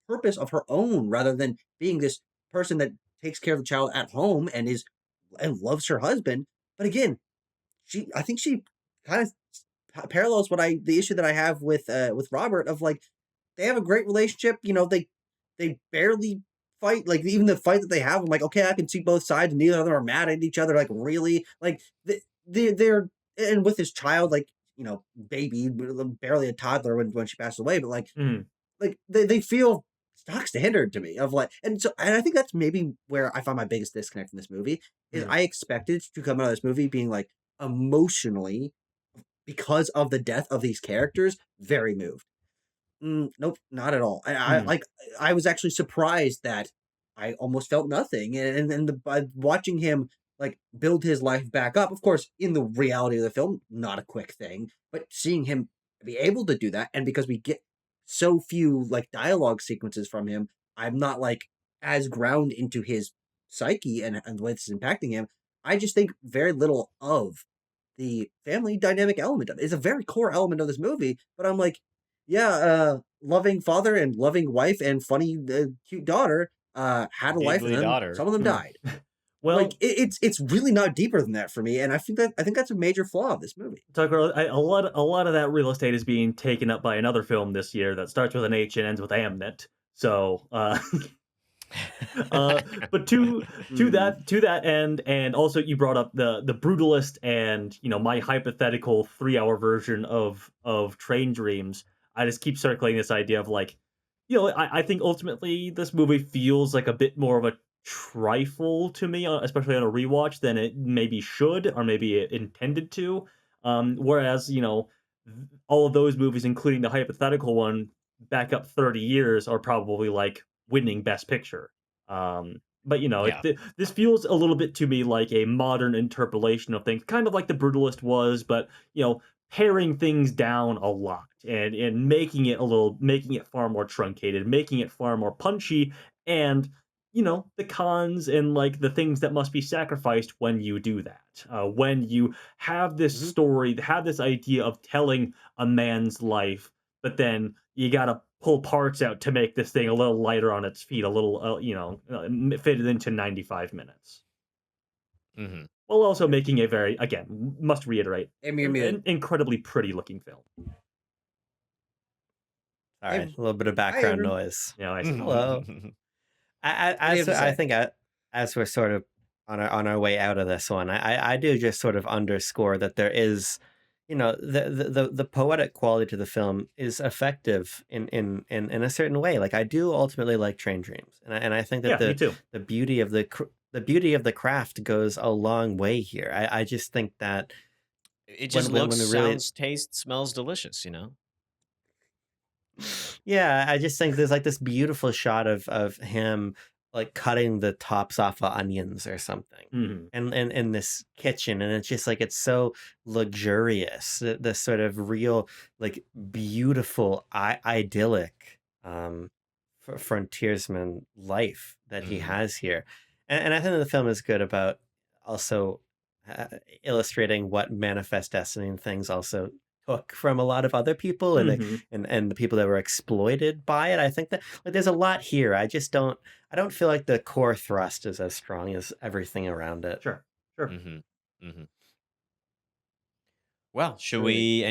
purpose of her own rather than being this person that takes care of the child at home and loves her husband. But again, I think she kind of parallels the issue that I have with Robert of like they have a great relationship. You know, they barely fight. Like even the fight that they have, I'm like, okay, I can see both sides, and neither of them are mad at each other. Like really, like they're and with his child, like you know, baby, barely a toddler when she passed away, but Mm. like they feel stock standard to me of like, and I think that's maybe where I find my biggest disconnect in this movie is Mm. I expected to come out of this movie being like emotionally because of the death of these characters very moved. Nope, not at all. Mm. I was actually surprised that I almost felt nothing, by watching him like build his life back up. Of course, in the reality of the film, not a quick thing, but seeing him be able to do that, and because we get so few like dialogue sequences from him, I'm not like as ground into his psyche and the way this is impacting him. I just think very little of the family dynamic element of it. It's a very core element of this movie, but I'm like, yeah, loving father and loving wife and funny, cute daughter, had a life, and Giggly then daughter. some of them Mm. died. Like Well, it's really not deeper than that for me, and I think that's a major flaw of this movie. Tucker, a lot of that real estate is being taken up by another film this year that starts with an H and ends with Amnet. So, but to that end, and also you brought up the brutalist, and you know my hypothetical 3 hour version of Train Dreams. I just keep circling this idea of like, you know, I think ultimately this movie feels like a bit more of a trifle to me, especially on a rewatch, than it maybe should or maybe it intended to. Whereas you know all of those movies, including the hypothetical one, back up 30 years, are probably like winning Best Picture. But you know, Yeah. this feels a little bit to me like a modern interpolation of things, kind of like The Brutalist was, but you know, paring things down a lot and making it far more truncated, making it far more punchy, and you know, the cons and like the things that must be sacrificed when you do that. When you have this Mhm. story, have this idea of telling a man's life, but then you gotta pull parts out to make this thing a little lighter on its feet, a little, fit it into 95 minutes. Hmm. While also making a very, again, must reiterate, Amy, you're muted. an incredibly pretty looking film. All right, Hey, a little bit of hi, background everyone. noise. You know, I Hello. What do you have to I say? think as we're sort of on our way out of this one, I do just sort of underscore that there is, you know, the poetic quality to the film is effective in a certain way. Like I do ultimately like Train Dreams, and I think that yeah, me too. the beauty of the beauty of the craft goes a long way here. I just think that It just when looks, we really sounds, tastes, smells delicious, you know? yeah, I just think there's like this beautiful shot of him like cutting the tops off of onions or something. Mhm. And in this kitchen, and it's just like it's so luxurious, the sort of real like beautiful idyllic frontiersman life that he Mhm. has here. And I think the film is good about also uh, illustrating what manifest destiny and things also took from a lot of other people, and Mhm. and the people that were exploited by it. I think that like there's a lot here. I don't feel like the core thrust is as strong as everything around it. Sure. Sure. Mm-hmm. Well, should Great. we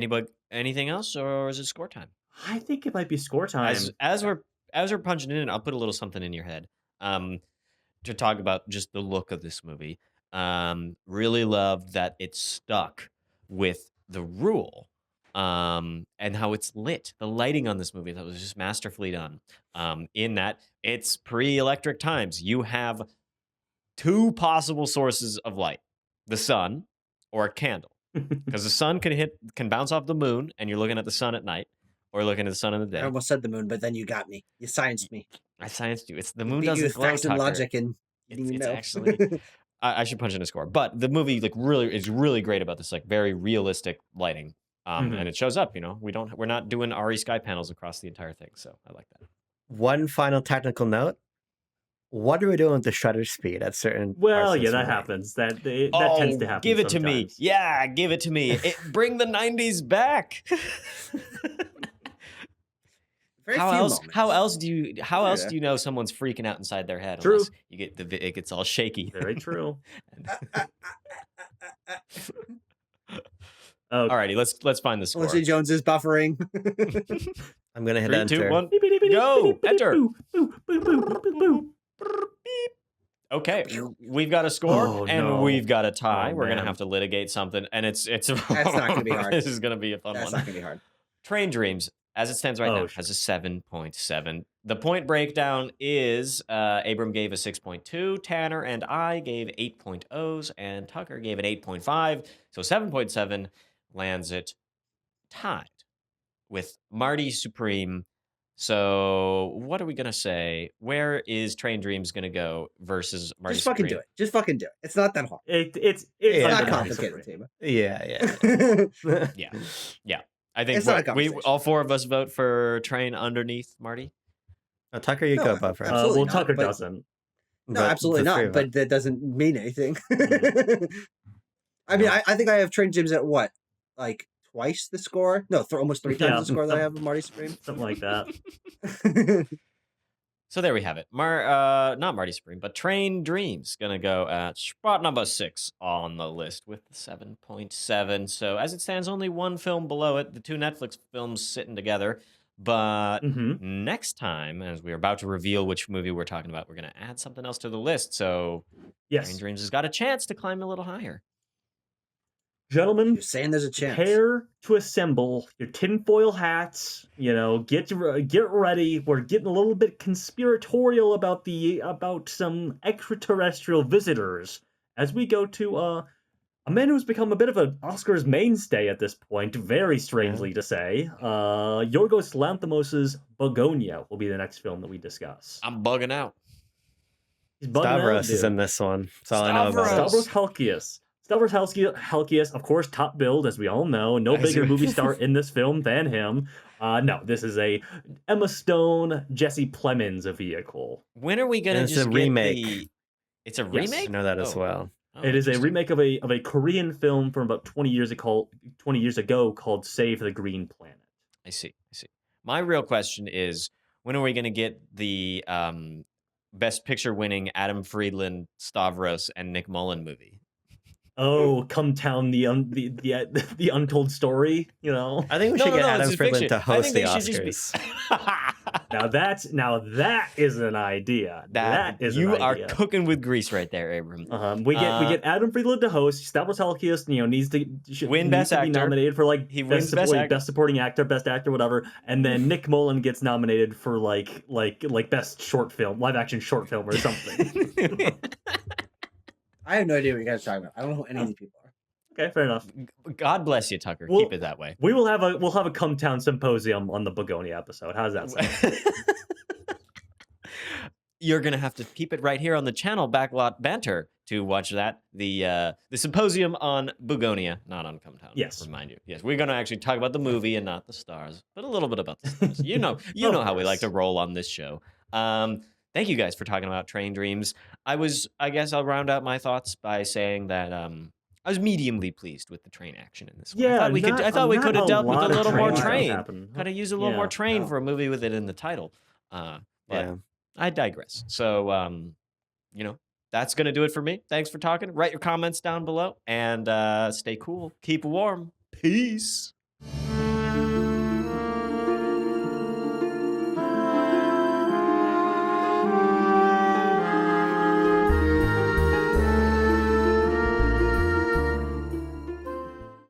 anything else, or is it score time? I think it might be score time. As we're punching in, I'll put a little something in your head. To talk about just the look of this movie. Really loved that it stuck with the rule. And how it's lit. The lighting on this movie that was just masterfully done. In that it's pre-electric times. You have two possible sources of light: the sun or a candle. Because the sun can bounce off the moon, and you're looking at the sun at night, or looking at the sun in the I day. almost said the moon, but then you got me. You scienced me. I scienced you. It's the You moon beat you doesn't with glow, facts and Tucker. logic, and you didn't even It's know. actually. I should punch in a score, but the movie like really is really great about this like very realistic lighting, and it shows up. We're not doing RE sky panels across the entire thing, so I like that. One final technical note: what are we doing with the shutter speed at certain? Well, parts of yeah, this that movie? happens. That tends to happen. Give it to me. sometimes. Yeah, give it to me. Bring the '90s back. Very How few else? moments. How else do you? How else Yeah. do you know someone's freaking out inside their head? True. Unless you get it gets all shaky. Very true. Alrighty, let's find the score. Felicity Jones is buffering. I'm gonna hit 3, enter. 2, 1, go! Enter. Okay, we've got a score Oh, and no. we've got a tie. Oh, We're gonna man. have to litigate something, and it's That's not gonna be hard. This is gonna be a fun That's one. not gonna be hard. Train Dreams, as it stands right now, Sure. has a 7.7. The point breakdown is Abram gave a 6.2, Tanner and I gave 8.0s, and Tucker gave an 8.5. So 7.7 lands it tied with Marty Supreme. So what are we gonna say? Where is Train Dreams gonna go versus Marty Just fucking Supreme? do it. Just fucking do it. It's not that hard. It's Yeah. It's not under complicated, Supreme. Tima. Yeah. Yeah. I think It's not a we conversation. all four of us vote for Train underneath Marty. Oh, Tucker, you No, go above, right? absolutely Well, not, Tucker but- doesn't. No, But absolutely the three not. of But us. that doesn't mean anything. I mean, I think I have trained James at what, like twice the score? No, almost 3 times Yeah. the score that I have of Marty Supreme. Something like that. So there we have it. Not Marty Supreme, but Train Dreams gonna go at spot number 6 on the list with the 7.7. So as it stands, only one film below it. The two Netflix films sitting together. But next time, as we're about to reveal which movie we're talking about, we're gonna add something else to the list. So Train Yes, Dreams has got a chance to climb a little higher. gentlemen, You're saying there's a chance. prepare to assemble your tinfoil hats. Get ready. We're getting a little bit conspiratorial about some extraterrestrial visitors as we go to a man who's become a bit of an Oscars mainstay at this point. Very strangely to say, Yorgos Lanthimos's Begonia will be the next film that we discuss. I'm bugging out. He's bugging out, Stavros is dude. in this one. That's all I know about Stavros. it. Stavros Halkias, of course, top billed, as we all know. No As bigger you- movie star in this film than him. No, this is a Emma Stone, Jesse Plemons vehicle. When are we gonna And it's just a get remake. the? It's a Yes. remake. I know that as Oh. well. Oh, It is a interesting. remake of a Korean film from about 20 years ago called Save the Green Planet. I see. My real question is, when are we going to get the Best Picture winning Adam Friedland, Stavros, and Nick Mullen movie? Oh, Come Town, the untold story. I think we should get Adam Friedland to host the Oscars. Now that is an idea. That is you an are idea. cooking with grease right there, Abram. We get Adam Friedland to host. Stavros Halkias, needs to Win needs Best to be Actor. nominated for like He wins Best Actor. Best Supporting Actor, Best Actor, whatever. And then Nick Mullen gets nominated for like Best Short Film, live action short film or something. I have no idea what you guys are talking about. I don't know who any of these people are. Okay, fair enough. God bless you, Tucker. Well- Keep it that way. We'll have a Come Town symposium on the Begonia episode. How's that sound? you're gonna have to keep it right here on the channel, Backlot Banter, to watch that. The symposium on Bugonia, not on Come Town. Yes. Remind you. Yes, we're gonna actually talk about the movie and not the stars, but a little bit about the stars. You know Of how we like to course. roll on this show. Thank you guys for talking about Train Dreams. I guess I'll round out my thoughts by saying that I was mediumly pleased with the train action in this one. Yeah, I thought we not could have a dealt with a lot of little more stuff train. happened. Could have used a little more Yeah. train Yeah. for a movie with it in the title. But Yeah. I digress. So, that's going to do it for me. Thanks for talking. Write your comments down below and stay cool. Keep warm. Peace.